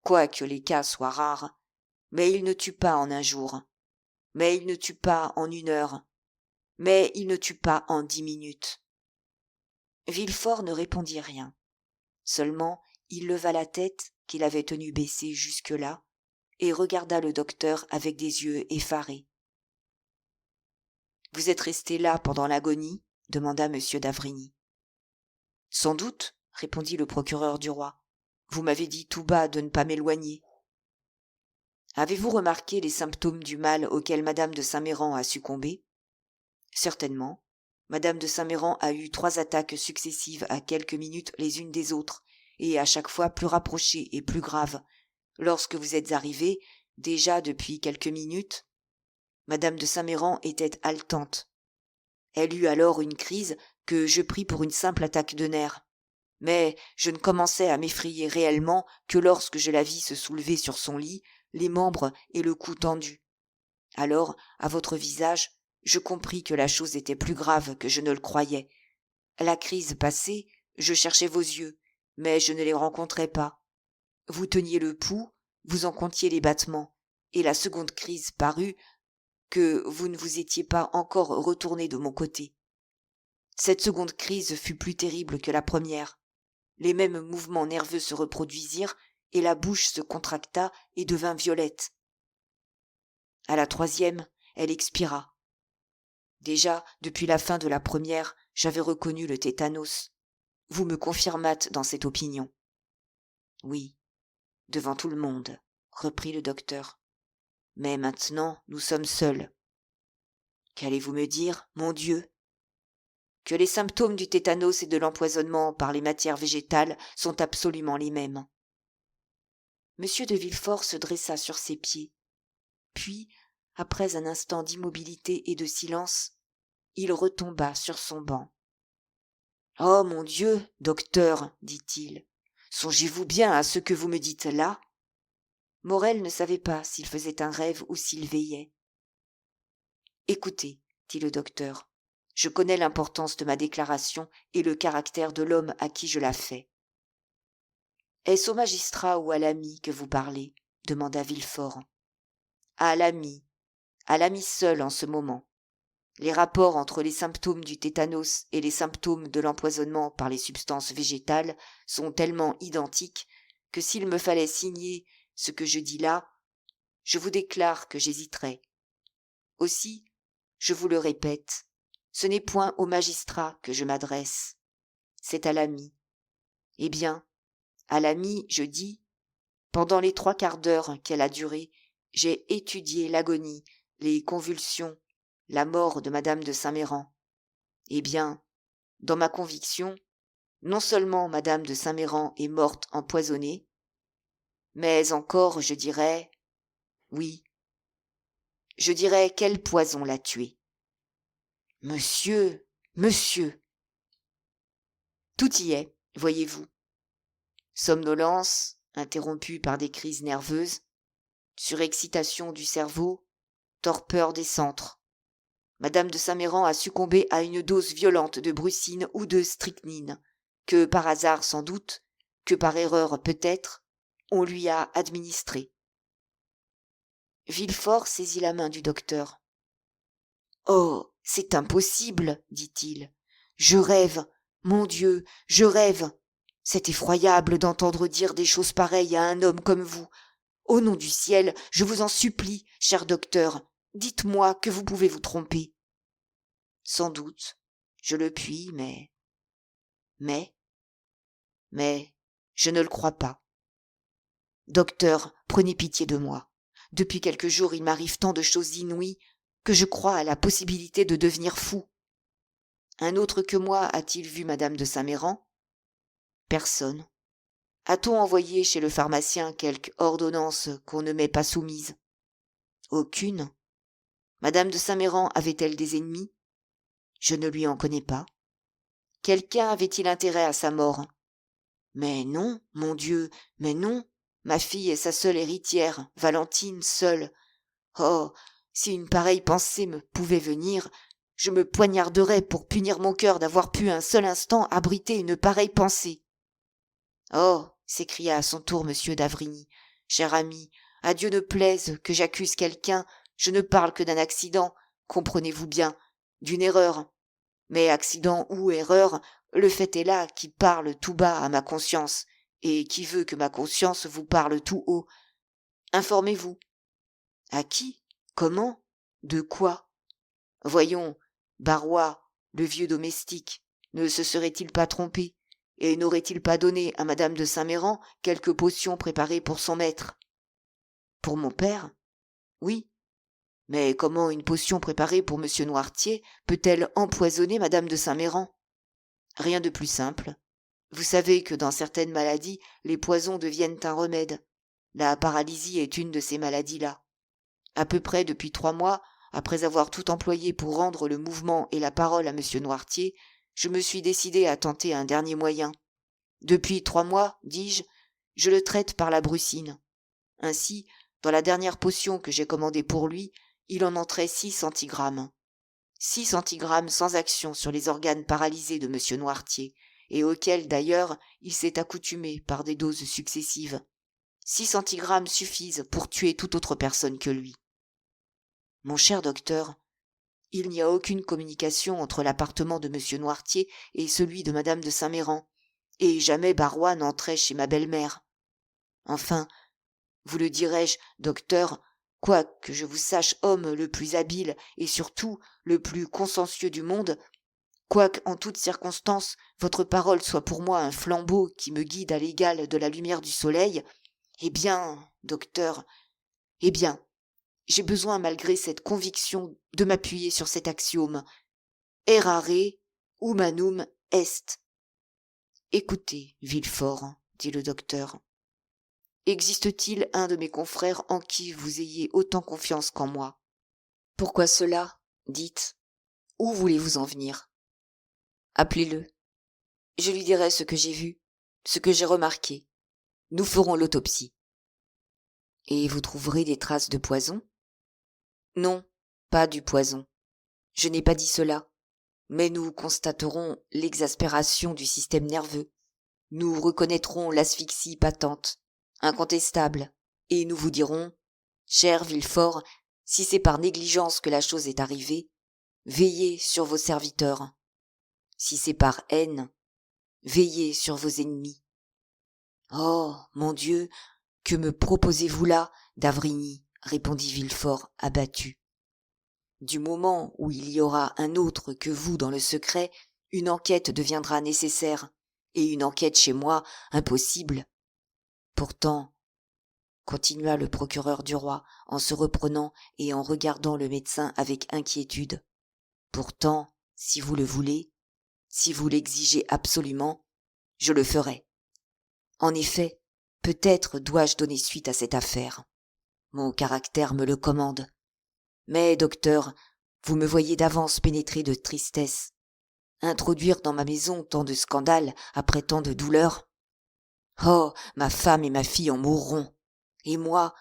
quoique les cas soient rares, mais il ne tue pas en un jour, mais il ne tue pas en 1 heure, mais il ne tue pas en 10 minutes. Villefort ne répondit rien. Seulement, il leva la tête qu'il avait tenue baissée jusque-là et regarda le docteur avec des yeux effarés. « Vous êtes resté là pendant l'agonie ?» demanda M. d'Avrigny. « Sans doute, » répondit le procureur du roi. « Vous m'avez dit tout bas de ne pas m'éloigner. » « Avez-vous remarqué les symptômes du mal auquel Madame de Saint-Méran a succombé ? » ?»« Certainement. Madame de Saint-Méran a eu 3 attaques successives à quelques minutes les unes des autres, et à chaque fois plus rapprochées et plus graves. Lorsque vous êtes arrivé, déjà depuis quelques minutes, Madame de Saint-Méran était haletante. Elle eut alors une crise que je pris pour une simple attaque de nerfs. Mais je ne commençai à m'effrayer réellement que lorsque je la vis se soulever sur son lit, les membres et le cou tendus. Alors, à votre visage, je compris que la chose était plus grave que je ne le croyais. La crise passée, je cherchai vos yeux, mais je ne les rencontrais pas. Vous teniez le pouls, vous en comptiez les battements, et la seconde crise parut que vous ne vous étiez pas encore retourné de mon côté. Cette seconde crise fut plus terrible que la première. Les mêmes mouvements nerveux se reproduisirent, et la bouche se contracta et devint violette. À la troisième, elle expira. Déjà, depuis la fin de la première, j'avais reconnu le tétanos. Vous me confirmâtes dans cette opinion. Oui, devant tout le monde, reprit le docteur. Mais maintenant, nous sommes seuls. Qu'allez-vous me dire, mon Dieu? Que les symptômes du tétanos et de l'empoisonnement par les matières végétales sont absolument les mêmes. M. de Villefort se dressa sur ses pieds. Puis, après un instant d'immobilité et de silence, il retomba sur son banc. « Oh, mon Dieu, docteur, dit-il, songez-vous bien à ce que vous me dites là ?» Morel ne savait pas s'il faisait un rêve ou s'il veillait. « Écoutez, dit le docteur, je connais l'importance de ma déclaration et le caractère de l'homme à qui je la fais. »« Est-ce au magistrat ou à l'ami que vous parlez ?» demanda Villefort. « À l'ami seul en ce moment. Les rapports entre les symptômes du tétanos et les symptômes de l'empoisonnement par les substances végétales sont tellement identiques que s'il me fallait signer ce que je dis là, je vous déclare que j'hésiterais. Aussi, je vous le répète, ce n'est point au magistrat que je m'adresse, c'est à l'ami. Eh bien, à l'ami, je dis, pendant les 3 quarts d'heure qu'elle a duré, j'ai étudié l'agonie, les convulsions, la mort de madame de Saint-Méran. Eh bien, dans ma conviction, non seulement madame de Saint-Méran est morte empoisonnée, mais encore, je dirais, oui, je dirais quel poison l'a tuée. Monsieur, tout y est, voyez-vous. Somnolence, interrompue par des crises nerveuses, surexcitation du cerveau, torpeur des centres. Madame de Saint-Méran a succombé à une dose violente de brucine ou de strychnine, que par hasard sans doute, que par erreur peut-être, on lui a administrée. Villefort saisit la main du docteur. « Oh, c'est impossible, dit-il. Je rêve, mon Dieu, je rêve. C'est effroyable d'entendre dire des choses pareilles à un homme comme vous. Au nom du ciel, je vous en supplie, cher docteur, dites-moi que vous pouvez vous tromper. » Sans doute, je le puis, mais je ne le crois pas. Docteur, prenez pitié de moi. Depuis quelques jours, il m'arrive tant de choses inouïes que je crois à la possibilité de devenir fou. Un autre que moi a-t-il vu madame de Saint-Méran? Personne. A-t-on envoyé chez le pharmacien quelque ordonnance qu'on ne m'ait pas soumise? Aucune. Madame de Saint-Méran avait-elle des ennemis? Je ne lui en connais pas. Quelqu'un avait-il intérêt à sa mort? Mais non, mon Dieu, mais non. Ma fille est sa seule héritière, Valentine seule. Oh, si une pareille pensée me pouvait venir, je me poignarderais pour punir mon cœur d'avoir pu un seul instant abriter une pareille pensée. Oh, s'écria à son tour M. d'Avrigny, cher ami, à Dieu ne plaise que j'accuse quelqu'un, je ne parle que d'un accident, comprenez-vous bien, d'une erreur. Mais accident ou erreur, le fait est là qui parle tout bas à ma conscience, et qui veut que ma conscience vous parle tout haut. Informez-vous. À qui? Comment? De quoi? Voyons, Barrois, le vieux domestique, ne se serait-il pas trompé, et n'aurait-il pas donné à madame de Saint-Méran quelque potion préparée pour son maître? Pour mon père? Oui. Mais comment une potion préparée pour monsieur Noirtier peut-elle empoisonner madame de Saint-Méran? Rien de plus simple. Vous savez que dans certaines maladies, les poisons deviennent un remède. La paralysie est une de ces maladies-là. À peu près depuis 3 mois, après avoir tout employé pour rendre le mouvement et la parole à monsieur Noirtier, je me suis décidé à tenter un dernier moyen. Depuis 3 mois, dis-je, je le traite par la brucine. Ainsi, dans la dernière potion que j'ai commandée pour lui, il en entrait 6 centigrammes. 6 centigrammes sans action sur les organes paralysés de monsieur Noirtier, et auquel d'ailleurs il s'est accoutumé par des doses successives. 6 centigrammes suffisent pour tuer toute autre personne que lui. Mon cher docteur, il n'y a aucune communication entre l'appartement de M. Noirtier et celui de Mme de Saint-Méran, et jamais Barrois n'entrait chez ma belle-mère. Enfin, vous le dirai-je, docteur, quoique je vous sache homme le plus habile et surtout le plus consciencieux du monde, quoique en toutes circonstances votre parole soit pour moi un flambeau qui me guide à l'égal de la lumière du soleil, eh bien, docteur, eh bien, j'ai besoin malgré cette conviction de m'appuyer sur cet axiome « Errare humanum est ». Écoutez, Villefort, dit le docteur, existe-t-il un de mes confrères en qui vous ayez autant confiance qu'en moi? Pourquoi cela? Dites. Où voulez-vous en venir? Appelez-le. Je lui dirai ce que j'ai vu, ce que j'ai remarqué. Nous ferons l'autopsie. Et vous trouverez des traces de poison? Non, pas du poison. Je n'ai pas dit cela. Mais nous constaterons l'exaspération du système nerveux. Nous reconnaîtrons l'asphyxie patente, incontestable, et nous vous dirons, cher Villefort, si c'est par négligence que la chose est arrivée, veillez sur vos serviteurs. Si c'est par haine, veillez sur vos ennemis. Oh, mon Dieu, que me proposez-vous là, d'Avrigny? Répondit Villefort, abattu. Du moment où il y aura un autre que vous dans le secret, une enquête deviendra nécessaire, et une enquête chez moi impossible. Pourtant, continua le procureur du roi en se reprenant et en regardant le médecin avec inquiétude, pourtant, si vous le voulez, si vous l'exigez absolument, je le ferai. En effet, peut-être dois-je donner suite à cette affaire. Mon caractère me le commande. Mais, docteur, vous me voyez d'avance pénétré de tristesse. Introduire dans ma maison tant de scandales après tant de douleurs. Oh, ma femme et ma fille en mourront. Et moi,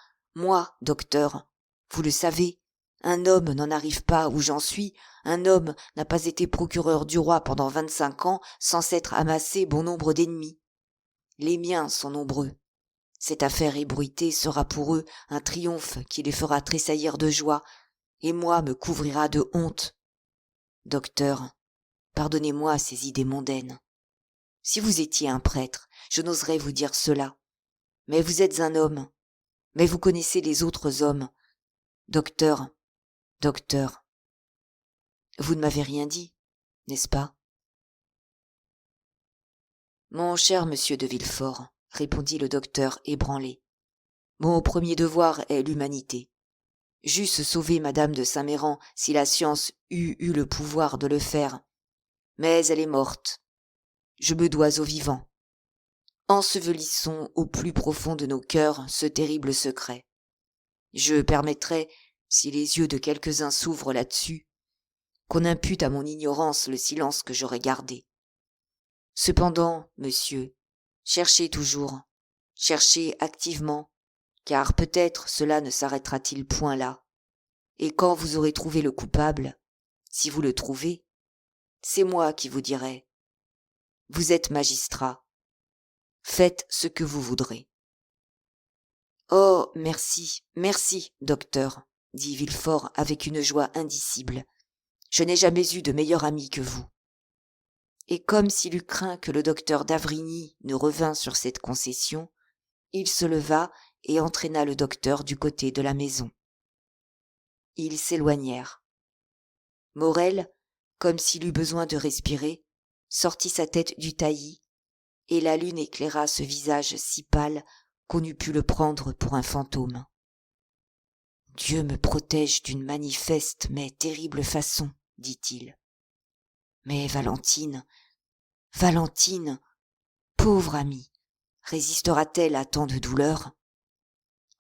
docteur, vous le savez, un homme n'en arrive pas où j'en suis, un homme n'a pas été procureur du roi pendant 25 ans sans s'être amassé bon nombre d'ennemis. Les miens sont nombreux. Cette affaire ébruitée sera pour eux un triomphe qui les fera tressaillir de joie, et moi me couvrira de honte. Docteur, pardonnez-moi ces idées mondaines. Si vous étiez un prêtre, je n'oserais vous dire cela. Mais vous êtes un homme. Mais vous connaissez les autres hommes. Docteur, vous ne m'avez rien dit, n'est-ce pas? Mon cher monsieur de Villefort, répondit le docteur ébranlé, mon premier devoir est l'humanité. J'eusse sauvé madame de Saint-Méran si la science eût eu le pouvoir de le faire. Mais elle est morte. Je me dois aux vivants. Ensevelissons au plus profond de nos cœurs ce terrible secret. Je permettrai, si les yeux de quelques-uns s'ouvrent là-dessus, qu'on impute à mon ignorance le silence que j'aurais gardé. Cependant, monsieur, cherchez toujours, cherchez activement, car peut-être cela ne s'arrêtera-t-il point là. Et quand vous aurez trouvé le coupable, si vous le trouvez, c'est moi qui vous dirai. Vous êtes magistrat. Faites ce que vous voudrez. Oh, merci, docteur, dit Villefort avec une joie indicible. Je n'ai jamais eu de meilleur ami que vous. Et comme s'il eût craint que le docteur d'Avrigny ne revînt sur cette concession, il se leva et entraîna le docteur du côté de la maison. Ils s'éloignèrent. Morel, comme s'il eût besoin de respirer, sortit sa tête du taillis, et la lune éclaira ce visage si pâle qu'on eût pu le prendre pour un fantôme. Dieu me protège d'une manifeste mais terrible façon, dit-il. Mais Valentine, pauvre amie, résistera-t-elle à tant de douleurs?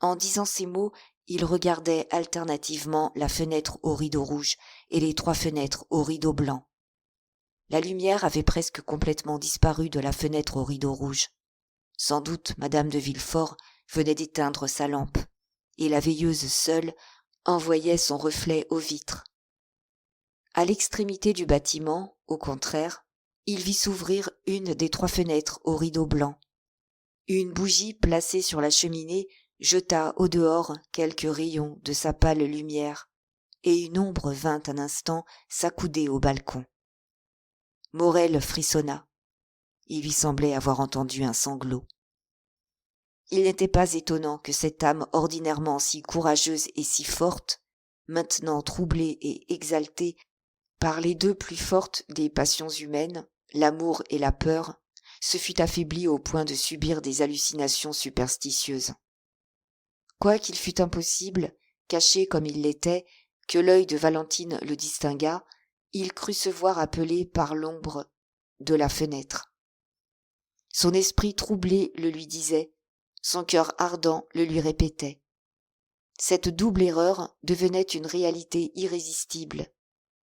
En disant ces mots, il regardait alternativement la fenêtre au rideau rouge et les 3 fenêtres au rideau blanc. La lumière avait presque complètement disparu de la fenêtre au rideau rouge. Sans doute madame de Villefort venait d'éteindre sa lampe, et la veilleuse seule envoyait son reflet aux vitres. À l'extrémité du bâtiment, au contraire, il vit s'ouvrir une des 3 fenêtres aux rideaux blancs. Une bougie placée sur la cheminée jeta au dehors quelques rayons de sa pâle lumière, et une ombre vint un instant s'accouder au balcon. Morel frissonna. Il lui semblait avoir entendu un sanglot. Il n'était pas étonnant que cette âme ordinairement si courageuse et si forte, maintenant troublée et exaltée par les 2 plus fortes des passions humaines, l'amour et la peur, se fût affaiblie au point de subir des hallucinations superstitieuses. Quoiqu'il fût impossible, caché comme il l'était, que l'œil de Valentine le distinguât, il crut se voir appelé par l'ombre de la fenêtre. Son esprit troublé le lui disait, son cœur ardent le lui répétait. Cette double erreur devenait une réalité irrésistible,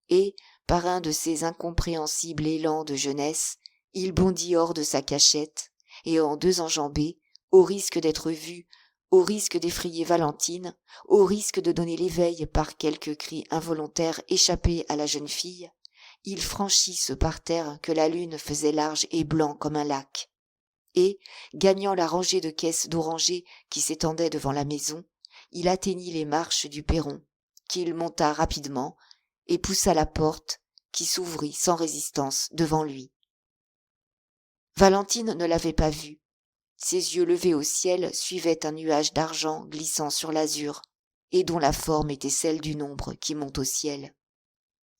et, par un de ces incompréhensibles élans de jeunesse, il bondit hors de sa cachette, et en 2 enjambées, au risque d'être vu, au risque d'effrayer Valentine, au risque de donner l'éveil par quelque cri involontaire échappé à la jeune fille, il franchit ce parterre que la lune faisait large et blanc comme un lac, et, gagnant la rangée de caisses d'orangers qui s'étendait devant la maison, il atteignit les marches du perron, qu'il monta rapidement, et poussa la porte, qui s'ouvrit sans résistance devant lui. Valentine ne l'avait pas vu. Ses yeux levés au ciel suivaient un nuage d'argent glissant sur l'azur, et dont la forme était celle d'une ombre qui monte au ciel.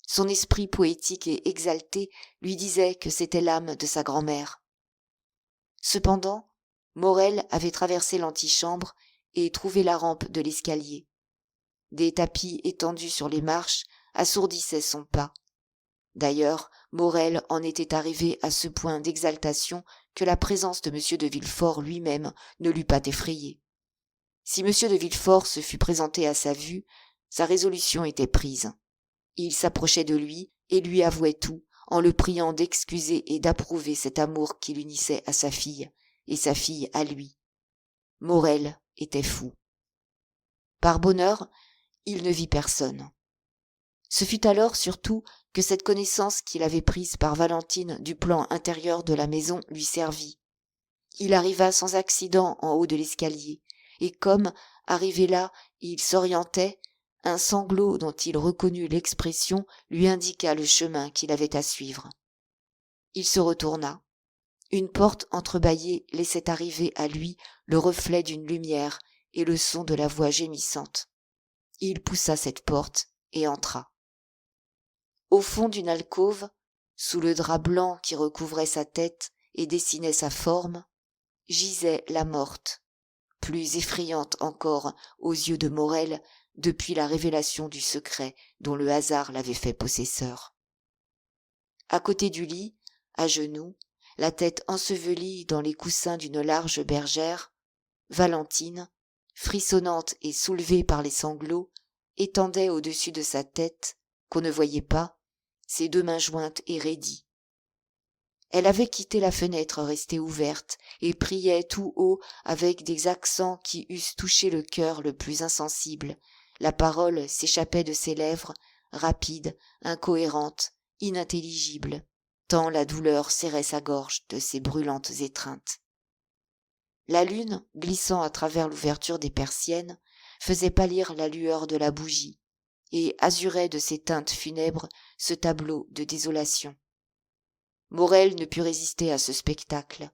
Son esprit poétique et exalté lui disait que c'était l'âme de sa grand-mère. Cependant, Morel avait traversé l'antichambre et trouvé la rampe de l'escalier. Des tapis étendus sur les marches assourdissaient son pas. D'ailleurs, Morel en était arrivé à ce point d'exaltation que la présence de M. de Villefort lui-même ne l'eût pas effrayé. Si M. de Villefort se fût présenté à sa vue, sa résolution était prise. Il s'approchait de lui et lui avouait tout, en le priant d'excuser et d'approuver cet amour qui l'unissait à sa fille, et sa fille à lui. Morel était fou. Par bonheur, il ne vit personne. Ce fut alors surtout que cette connaissance qu'il avait prise par Valentine du plan intérieur de la maison lui servit. Il arriva sans accident en haut de l'escalier, et comme, arrivé là, il s'orientait, un sanglot dont il reconnut l'expression lui indiqua le chemin qu'il avait à suivre. Il se retourna. Une porte entrebâillée laissait arriver à lui le reflet d'une lumière et le son de la voix gémissante. Il poussa cette porte et entra. Au fond d'une alcôve, sous le drap blanc qui recouvrait sa tête et dessinait sa forme, gisait la morte, plus effrayante encore aux yeux de Morel depuis la révélation du secret dont le hasard l'avait fait possesseur. À côté du lit, à genoux, la tête ensevelie dans les coussins d'une large bergère, Valentine, frissonnante et soulevée par les sanglots, étendait au-dessus de sa tête, qu'on ne voyait pas, ses 2 mains jointes et raidies. Elle avait quitté la fenêtre restée ouverte et priait tout haut avec des accents qui eussent touché le cœur le plus insensible. La parole s'échappait de ses lèvres, rapide, incohérente, inintelligible, tant la douleur serrait sa gorge de ses brûlantes étreintes. La lune, glissant à travers l'ouverture des persiennes, faisait pâlir la lueur de la bougie, et azurait de ses teintes funèbres ce tableau de désolation. Morel ne put résister à ce spectacle.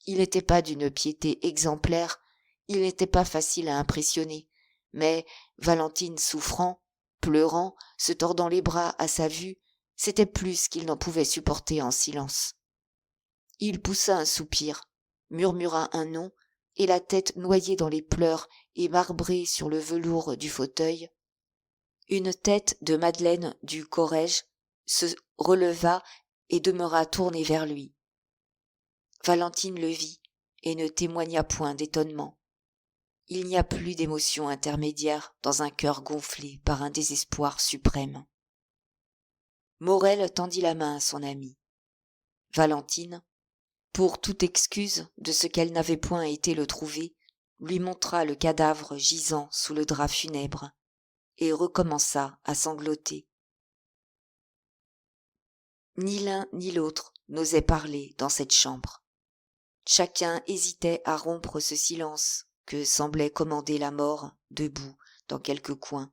Il n'était pas d'une piété exemplaire, il n'était pas facile à impressionner, mais Valentine souffrant, pleurant, se tordant les bras à sa vue, c'était plus qu'il n'en pouvait supporter en silence. Il poussa un soupir, murmura un nom, et la tête noyée dans les pleurs et marbrée sur le velours du fauteuil, une tête de Madeleine du Corrège se releva et demeura tournée vers lui. Valentine le vit et ne témoigna point d'étonnement. Il n'y a plus d'émotion intermédiaire dans un cœur gonflé par un désespoir suprême. Morel tendit la main à son ami. Valentine, pour toute excuse de ce qu'elle n'avait point été le trouver, lui montra le cadavre gisant sous le drap funèbre, et recommença à sangloter. Ni l'un ni l'autre n'osait parler dans cette chambre. Chacun hésitait à rompre ce silence que semblait commander la mort, debout dans quelque coin,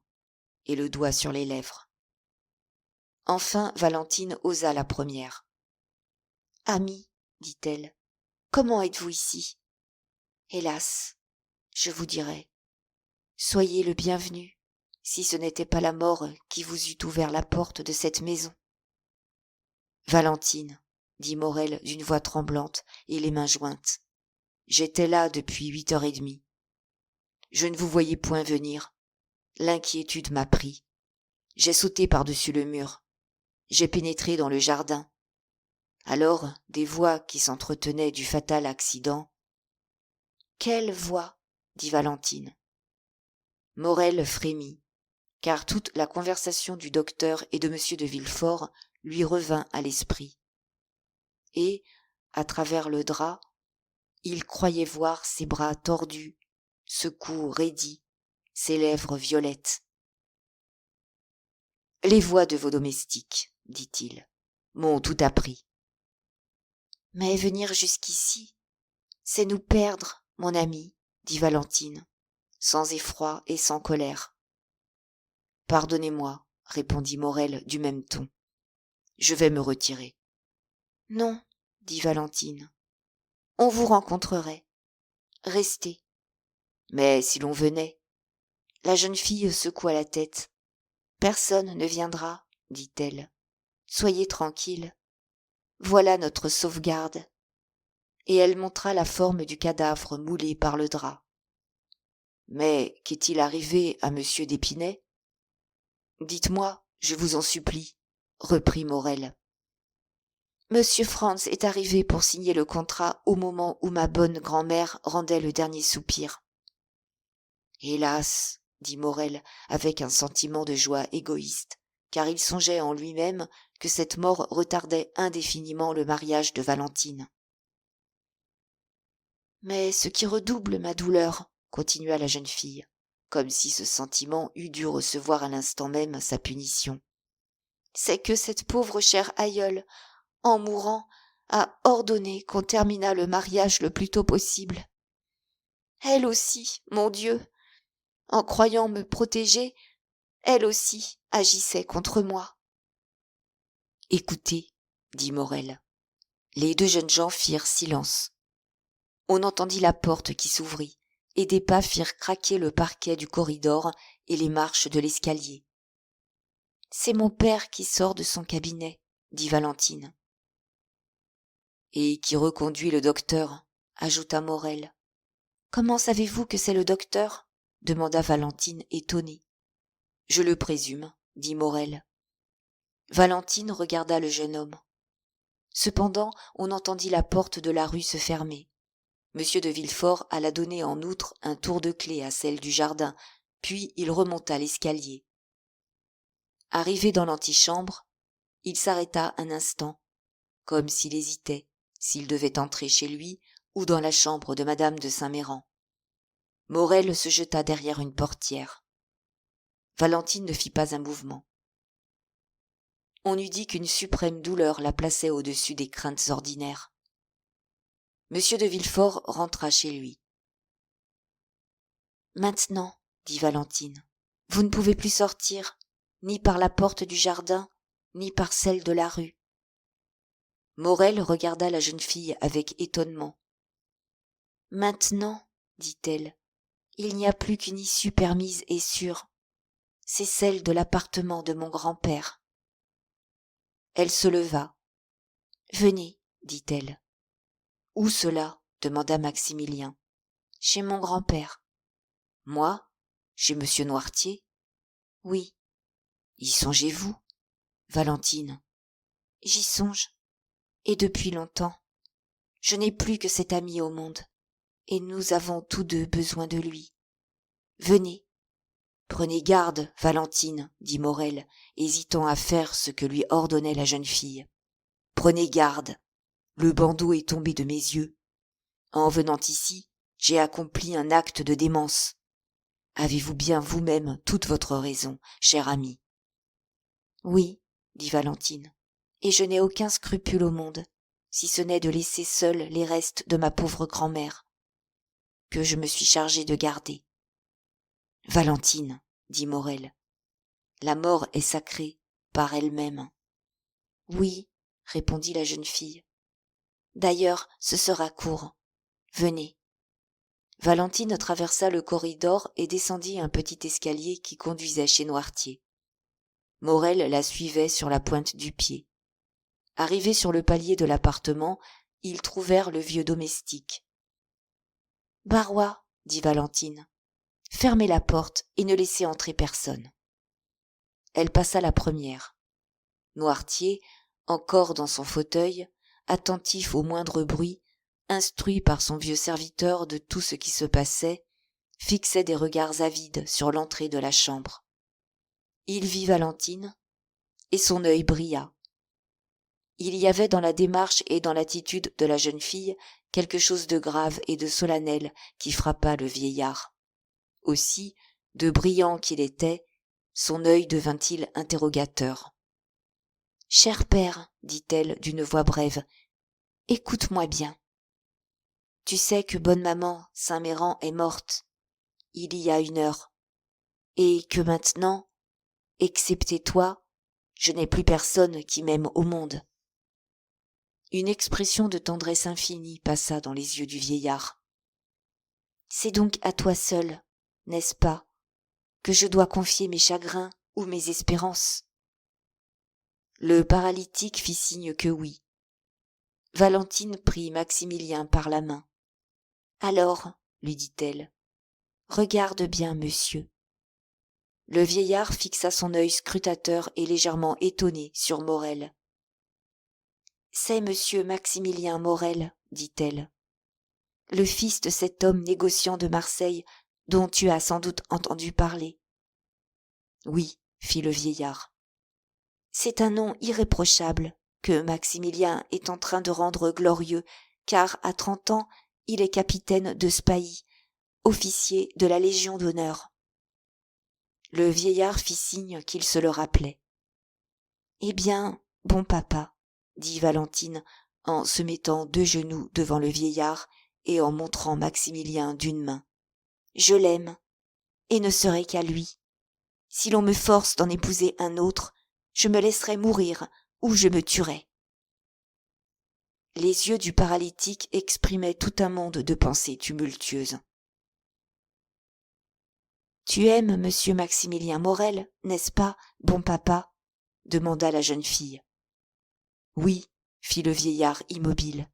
et le doigt sur les lèvres. Enfin Valentine osa la première. « Ami, dit-elle, comment êtes-vous ici ? Hélas, je vous dirai. Soyez le bienvenu, si ce n'était pas la mort qui vous eût ouvert la porte de cette maison. » Valentine, dit Morel d'une voix tremblante et les mains jointes, j'étais là depuis 8h30. Je ne vous voyais point venir. L'inquiétude m'a pris. J'ai sauté par-dessus le mur. J'ai pénétré dans le jardin. Alors, des voix qui s'entretenaient du fatal accident. « Quelle voix ?» dit Valentine. Morel frémit, car toute la conversation du docteur et de M. de Villefort lui revint à l'esprit. Et, à travers le drap, il croyait voir ses bras tordus, ce cou raidi, ses lèvres violettes. « Les voix de vos domestiques, dit-il, m'ont tout appris. »« Mais venir jusqu'ici, c'est nous perdre, mon ami, dit Valentine, sans effroi et sans colère. »« Pardonnez-moi, répondit Morel du même ton. Je vais me retirer. »« Non, dit Valentine, on vous rencontrerait. Restez. »« Mais si l'on venait ?» La jeune fille secoua la tête. « Personne ne viendra, dit-elle. Soyez tranquille. Voilà notre sauvegarde. » Et elle montra la forme du cadavre moulé par le drap. « Mais qu'est-il arrivé à monsieur d'Épinay ? » « Dites-moi, je vous en supplie, reprit Morel. « Monsieur Franz est arrivé pour signer le contrat au moment où ma bonne grand-mère rendait le dernier soupir. »« Hélas !» dit Morel avec un sentiment de joie égoïste, car il songeait en lui-même que cette mort retardait indéfiniment le mariage de Valentine. « Mais ce qui redouble ma douleur, continua la jeune fille, comme si ce sentiment eût dû recevoir à l'instant même sa punition, c'est que cette pauvre chère aïeule, en mourant, a ordonné qu'on terminât le mariage le plus tôt possible. Elle aussi, mon Dieu, en croyant me protéger, elle aussi agissait contre moi. »« Écoutez, dit Morel. Les deux jeunes gens firent silence. On entendit la porte qui s'ouvrit, et des pas firent craquer le parquet du corridor et les marches de l'escalier. « C'est mon père qui sort de son cabinet, dit Valentine. »« Et qui reconduit le docteur, ajouta Morel. »« Comment savez-vous que c'est le docteur ?» demanda Valentine étonnée. « Je le présume, dit Morel. » Valentine regarda le jeune homme. Cependant, on entendit la porte de la rue se fermer. Monsieur de Villefort alla donner en outre un tour de clef à celle du jardin, puis il remonta l'escalier. Arrivé dans l'antichambre, il s'arrêta un instant, comme s'il hésitait, s'il devait entrer chez lui ou dans la chambre de madame de Saint-Méran. Morel se jeta derrière une portière. Valentine ne fit pas un mouvement. On eût dit qu'une suprême douleur la plaçait au-dessus des craintes ordinaires. Monsieur de Villefort rentra chez lui. « Maintenant, dit Valentine, vous ne pouvez plus sortir, ni par la porte du jardin, ni par celle de la rue. » Morel regarda la jeune fille avec étonnement. « Maintenant, dit-elle, il n'y a plus qu'une issue permise et sûre. C'est celle de l'appartement de mon grand-père. » Elle se leva. « Venez, dit-elle. »« Où cela ? demanda Maximilien. »« Chez mon grand-père. »« Moi ? Chez monsieur Noirtier ? » ?»« Oui. »« Y songez-vous ? » ?»« Valentine. »« J'y songe. Et depuis longtemps. Je n'ai plus que cet ami au monde, et nous avons tous deux besoin de lui. Venez. »« Prenez garde, Valentine, dit Morel, hésitant à faire ce que lui ordonnait la jeune fille. Prenez garde. Le bandeau est tombé de mes yeux. En venant ici, j'ai accompli un acte de démence. Avez-vous bien vous-même toute votre raison, cher ami ? Oui, dit Valentine, et je n'ai aucun scrupule au monde. si ce n'est de laisser seuls les restes de ma pauvre grand-mère, que je me suis chargée de garder. Valentine, dit Morel, la mort est sacrée par elle-même. Oui, répondit la jeune fille. D'ailleurs, ce sera court. Venez. Valentine traversa le corridor et descendit un petit escalier qui conduisait chez Noirtier. Morel la suivait sur la pointe du pied. Arrivés sur le palier de l'appartement, ils trouvèrent le vieux domestique. « Barrois, dit Valentine, fermez la porte et ne laissez entrer personne. » Elle passa la première. Noirtier, encore dans son fauteuil, attentif au moindre bruit, instruit par son vieux serviteur de tout ce qui se passait, fixait des regards avides sur l'entrée de la chambre. Il vit Valentine, et son œil brilla. Il y avait dans la démarche et dans l'attitude de la jeune fille quelque chose de grave et de solennel qui frappa le vieillard. Aussi, de brillant qu'il était, son œil devint-il interrogateur. « Cher père, dit-elle d'une voix brève, écoute-moi bien. Tu sais que bonne maman Saint-Méran est morte, il y a 1 heure, et que maintenant, excepté toi, je n'ai plus personne qui m'aime au monde. » Une expression de tendresse infinie passa dans les yeux du vieillard. « C'est donc à toi seul, n'est-ce pas, que je dois confier mes chagrins ou mes espérances ?» Le paralytique fit signe que oui. Valentine prit Maximilien par la main. « Alors, lui dit-elle, regarde bien, monsieur. » Le vieillard fixa son œil scrutateur et légèrement étonné sur Morel. « C'est monsieur Maximilien Morel, dit-elle, le fils de cet homme négociant de Marseille dont tu as sans doute entendu parler. »« Oui, fit le vieillard. »« C'est un nom irréprochable que Maximilien est en train de rendre glorieux, car à 30 ans, il est capitaine de Spahis, officier de la Légion d'honneur. » Le vieillard fit signe qu'il se le rappelait. « Eh bien, bon papa, dit Valentine en se mettant 2 genoux devant le vieillard et en montrant Maximilien d'une main. Je l'aime, et ne serai qu'à lui. Si l'on me force d'en épouser un autre, je me laisserai mourir ou je me tuerai. » Les yeux du paralytique exprimaient tout un monde de pensées tumultueuses. « Tu aimes monsieur Maximilien Morel, n'est-ce pas, bon papa ?» demanda la jeune fille. « Oui, » fit le vieillard immobile.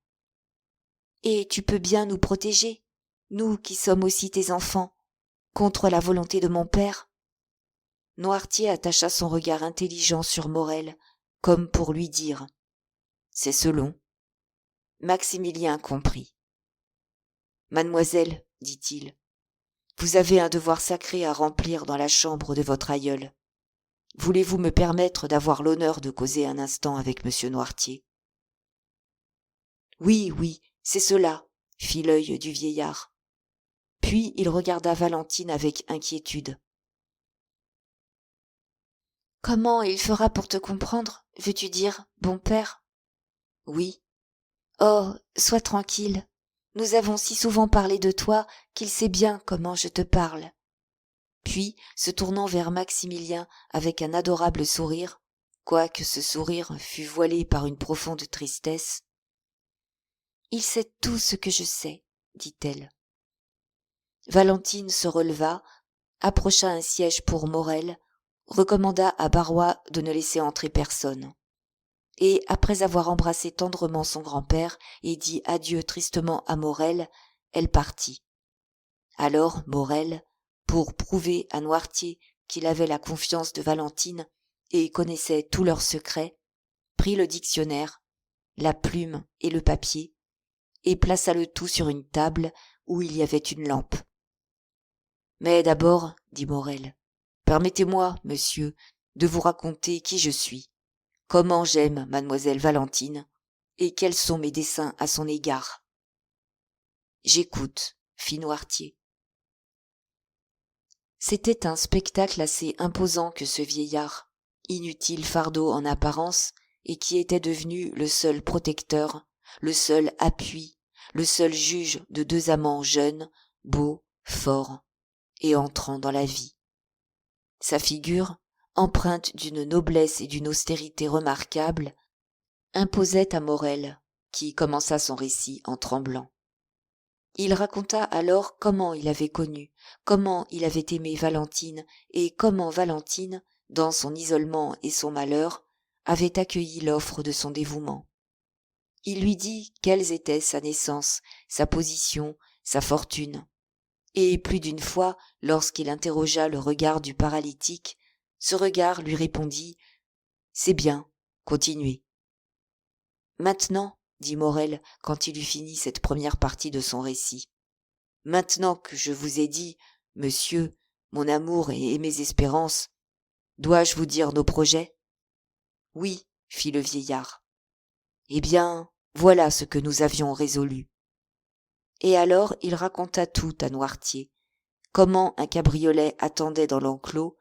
« Et tu peux bien nous protéger, nous qui sommes aussi tes enfants, contre la volonté de mon père ?» Noirtier attacha son regard intelligent sur Morel, comme pour lui dire « C'est selon ». Maximilien comprit. « Mademoiselle, dit-il, vous avez un devoir sacré à remplir dans la chambre de votre aïeul. Voulez-vous me permettre d'avoir l'honneur de causer un instant avec monsieur Noirtier ?»« Oui, oui, c'est cela, » fit l'œil du vieillard. Puis il regarda Valentine avec inquiétude. « Comment il fera pour te comprendre, veux-tu dire, bon père ? » ?»« Oui. »« Oh, sois tranquille. Nous avons si souvent parlé de toi qu'il sait bien comment je te parle. » Puis, se tournant vers Maximilien avec un adorable sourire, quoique ce sourire fût voilé par une profonde tristesse, « Il sait tout ce que je sais, dit-elle. » Valentine se releva, approcha un siège pour Morel, recommanda à Barrois de ne laisser entrer personne. Et, après avoir embrassé tendrement son grand-père et dit adieu tristement à Morel, elle partit. Alors Morel, pour prouver à Noirtier qu'il avait la confiance de Valentine et connaissait tous leurs secrets, prit le dictionnaire, la plume et le papier, et plaça le tout sur une table où il y avait une lampe. « Mais d'abord, dit Morel, permettez-moi, monsieur, de vous raconter qui je suis, comment j'aime mademoiselle Valentine, et quels sont mes desseins à son égard. »« J'écoute, » fit Noirtier. C'était un spectacle assez imposant que ce vieillard, inutile fardeau en apparence, et qui était devenu le seul protecteur, le seul appui, le seul juge de deux amants jeunes, beaux, forts et entrant dans la vie. Sa figure, empreinte d'une noblesse et d'une austérité remarquables, imposait à Morel, qui commença son récit en tremblant. Il raconta alors comment il avait connu, comment il avait aimé Valentine, et comment Valentine, dans son isolement et son malheur, avait accueilli l'offre de son dévouement. Il lui dit quelles étaient sa naissance, sa position, sa fortune. Et plus d'une fois, lorsqu'il interrogea le regard du paralytique, ce regard lui répondit « C'est bien, continuez ». Maintenant, dit Morel quand il eut fini cette première partie de son récit, maintenant que je vous ai dit, monsieur, mon amour et mes espérances, dois-je vous dire nos projets ? Oui, fit le vieillard. Eh bien, voilà ce que nous avions résolu. Et alors il raconta tout à Noirtier, comment un cabriolet attendait dans l'enclos,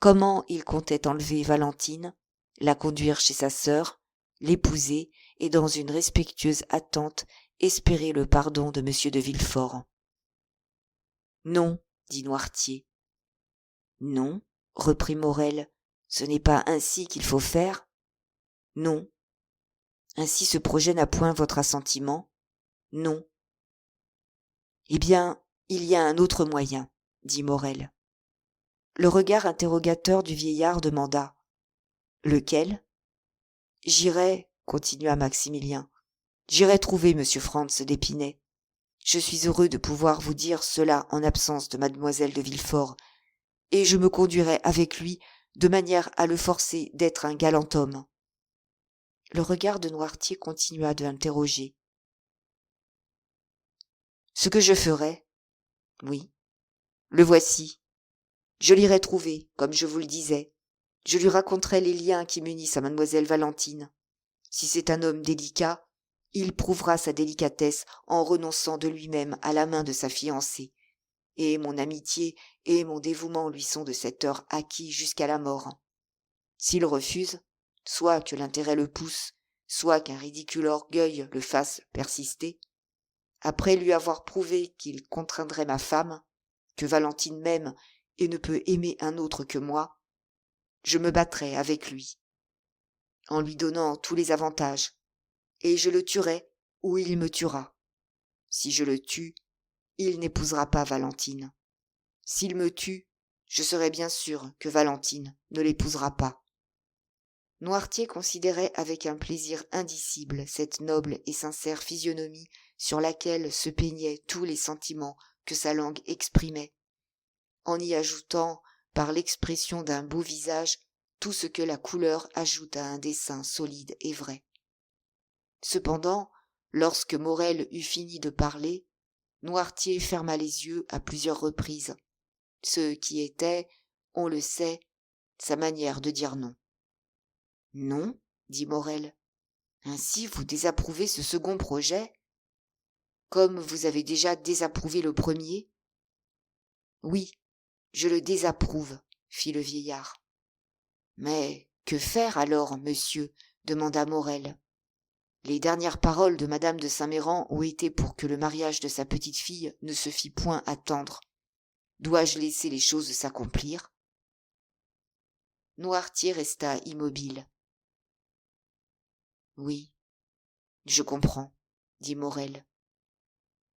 comment il comptait enlever Valentine, la conduire chez sa sœur, l'épouser et dans une respectueuse attente espérer le pardon de M. de Villefort. Non, dit Noirtier. Non, reprit Morel, ce n'est pas ainsi qu'il faut faire. Non. Ainsi ce projet n'a point votre assentiment. Non. Eh bien, il y a un autre moyen, dit Morel. Le regard interrogateur du vieillard demanda. Lequel ? J'irai, continua Maximilien, j'irai trouver M. Franz d'Épinay. Je suis heureux de pouvoir vous dire cela en absence de mademoiselle de Villefort, et je me conduirai avec lui de manière à le forcer d'être un galant homme. Le regard de Noirtier continua de l'interroger. Ce que je ferai, oui, le voici. Je l'irai trouver, comme je vous le disais. Je lui raconterai les liens qui m'unissent à mademoiselle Valentine. Si c'est un homme délicat, il prouvera sa délicatesse en renonçant de lui-même à la main de sa fiancée. Et mon amitié et mon dévouement lui sont de cette heure acquis jusqu'à la mort. S'il refuse, soit que l'intérêt le pousse, soit qu'un ridicule orgueil le fasse persister, après lui avoir prouvé qu'il contraindrait ma femme, que Valentine m'aime et ne peut aimer un autre que moi, je me battrai avec lui, en lui donnant tous les avantages, et je le tuerai ou il me tuera. Si je le tue, il n'épousera pas Valentine. S'il me tue, je serai bien sûr que Valentine ne l'épousera pas. Noirtier considérait avec un plaisir indicible cette noble et sincère physionomie sur laquelle se peignaient tous les sentiments que sa langue exprimait, en y ajoutant, par l'expression d'un beau visage, tout ce que la couleur ajoute à un dessin solide et vrai. Cependant, lorsque Morel eut fini de parler, Noirtier ferma les yeux à plusieurs reprises, ce qui était, on le sait, sa manière de dire non. Non, dit Morel. Ainsi vous désapprouvez ce second projet, comme vous avez déjà désapprouvé le premier ? Oui, je le désapprouve, fit le vieillard. Mais que faire alors, monsieur ? Demanda Morel. Les dernières paroles de madame de Saint-Méran ont été pour que le mariage de sa petite-fille ne se fît point attendre. Dois-je laisser les choses s'accomplir ? Noirtier resta immobile. Oui, je comprends, dit Morel.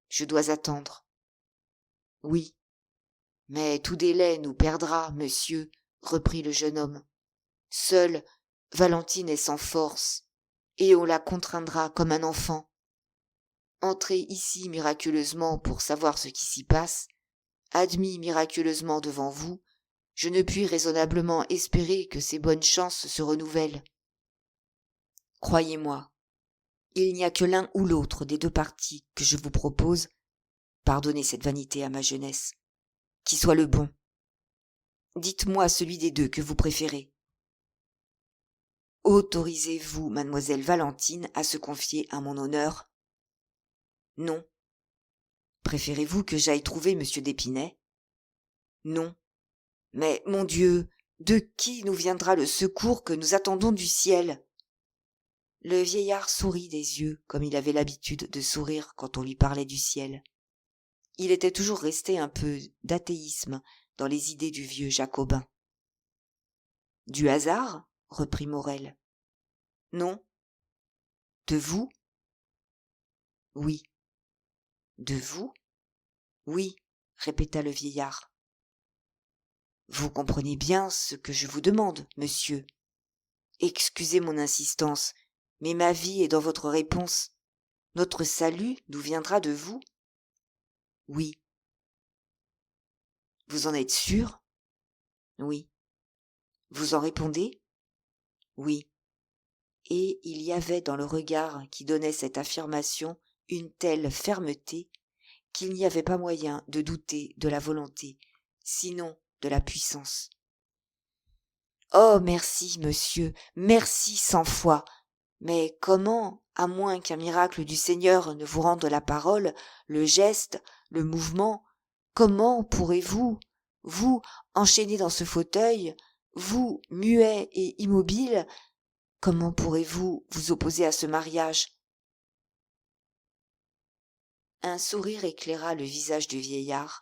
Je dois attendre. Oui, mais tout délai nous perdra, monsieur, reprit le jeune homme. Seule, Valentine est sans force, et on la contraindra comme un enfant. Entrer ici miraculeusement pour savoir ce qui s'y passe, admis miraculeusement devant vous, je ne puis raisonnablement espérer que ces bonnes chances se renouvellent. Croyez-moi, il n'y a que l'un ou l'autre des deux partis que je vous propose, pardonnez cette vanité à ma jeunesse, qui soit le bon. Dites-moi celui des deux que vous préférez. Autorisez-vous mademoiselle Valentine à se confier à mon honneur ? Non. Préférez-vous que j'aille trouver M. d'Épinay ? Non. Mais, mon Dieu, de qui nous viendra le secours que nous attendons du ciel ? Le vieillard sourit des yeux comme il avait l'habitude de sourire quand on lui parlait du ciel. Il était toujours resté un peu d'athéisme dans les idées du vieux jacobin. « Du hasard ?» reprit Morel. « Non. »« De vous ?»« Oui. »« De vous ?»« Oui, » répéta le vieillard. « Vous comprenez bien ce que je vous demande, monsieur. Excusez mon insistance, mais ma vie est dans votre réponse. Notre salut nous viendra de vous ? » ?»« Oui. »« Vous en êtes sûr ? » ?»« Oui. »« Vous en répondez ? » ?»« Oui. » Et il y avait dans le regard qui donnait cette affirmation une telle fermeté qu'il n'y avait pas moyen de douter de la volonté, sinon de la puissance. « Oh, merci, monsieur, merci 100 fois. Mais comment, à moins qu'un miracle du Seigneur ne vous rende la parole, le geste, le mouvement, comment pourrez-vous, vous, enchaîné dans ce fauteuil, vous, muet et immobile, comment pourrez-vous vous opposer à ce mariage ? » Un sourire éclaira le visage du vieillard,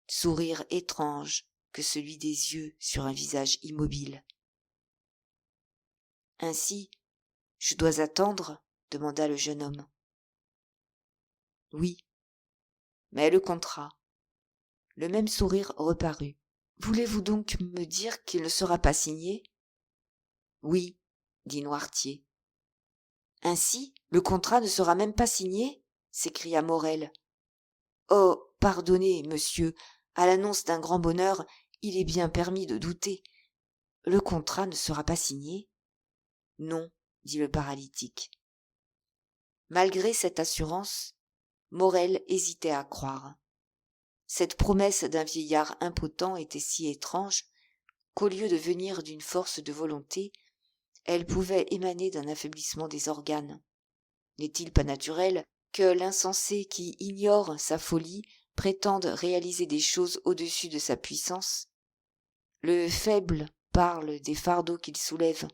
sourire étrange que celui des yeux sur un visage immobile. « Ainsi, je dois attendre ? » demanda le jeune homme. « Oui. » « Mais le contrat ?» Le même sourire reparut. « Voulez-vous donc me dire qu'il ne sera pas signé ? » ?»« Oui, » dit Noirtier. « Ainsi, le contrat ne sera même pas signé ? » s'écria Morel. « Oh, pardonnez, monsieur, à l'annonce d'un grand bonheur, il est bien permis de douter. Le contrat ne sera pas signé ? » « Non, » dit le paralytique. Malgré cette assurance, Morel hésitait à croire. Cette promesse d'un vieillard impotent était si étrange qu'au lieu de venir d'une force de volonté, elle pouvait émaner d'un affaiblissement des organes. N'est-il pas naturel que l'insensé qui ignore sa folie prétende réaliser des choses au-dessus de sa puissance ? Le faible parle des fardeaux qu'il soulève,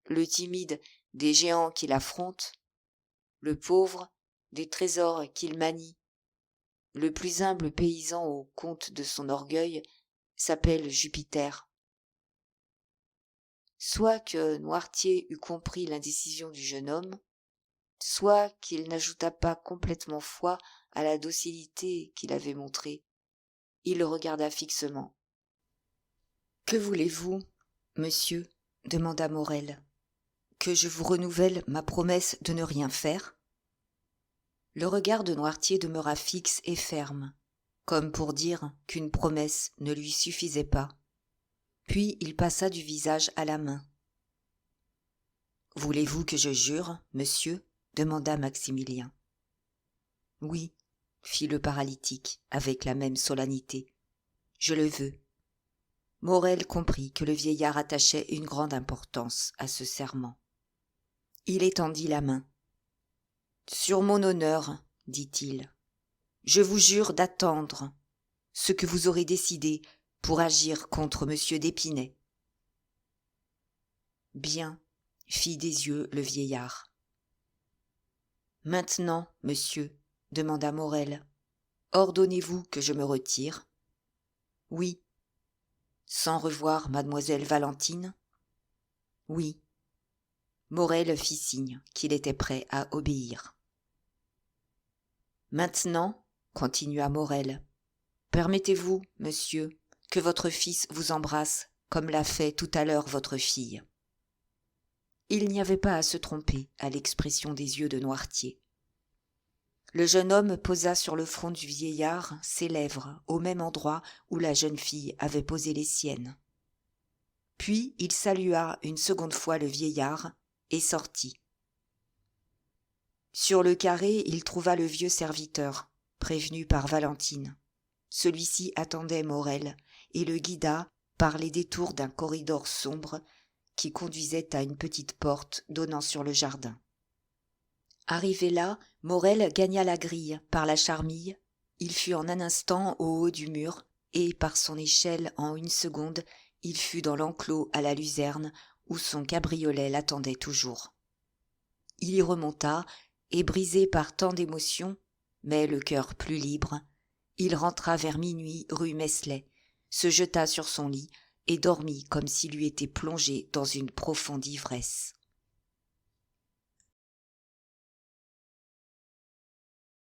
le timide des géants qu'il affronte, le pauvre des trésors qu'il manie. Le plus humble paysan au compte de son orgueil s'appelle Jupiter. Soit que Noirtier eût compris l'indécision du jeune homme, soit qu'il n'ajoutât pas complètement foi à la docilité qu'il avait montrée. Il le regarda fixement. « Que voulez-vous, monsieur ? » demanda Morel. « Que je vous renouvelle ma promesse de ne rien faire ? » Le regard de Noirtier demeura fixe et ferme, comme pour dire qu'une promesse ne lui suffisait pas. Puis il passa du visage à la main. « Voulez-vous que je jure, monsieur ? » demanda Maximilien. « Oui, » fit le paralytique avec la même solennité. « Je le veux. » Morel comprit que le vieillard attachait une grande importance à ce serment. Il étendit la main. « Sur mon honneur, dit-il, je vous jure d'attendre ce que vous aurez décidé pour agir contre monsieur d'Épinay. » « Bien, » fit des yeux le vieillard. « Maintenant, monsieur, demanda Morel, ordonnez-vous que je me retire ? » « Oui. » « Sans revoir mademoiselle Valentine ? » « Oui. » Morel fit signe qu'il était prêt à obéir. « Maintenant, continua Morel, permettez-vous, monsieur, que votre fils vous embrasse comme l'a fait tout à l'heure votre fille. » Il n'y avait pas à se tromper à l'expression des yeux de Noirtier. Le jeune homme posa sur le front du vieillard ses lèvres au même endroit où la jeune fille avait posé les siennes. Puis il salua une seconde fois le vieillard et sortit. Sur le carré, il trouva le vieux serviteur, prévenu par Valentine. Celui-ci attendait Morel et le guida par les détours d'un corridor sombre qui conduisait à une petite porte donnant sur le jardin. Arrivé là, Morel gagna la grille par la charmille. Il fut en un instant au haut du mur, et par son échelle en une seconde, il fut dans l'enclos à la luzerne où son cabriolet l'attendait toujours. Il y remonta, et brisé par tant d'émotions, mais le cœur plus libre, il rentra vers minuit rue Meslay, se jeta sur son lit et dormit comme s'il eût été plongé dans une profonde ivresse.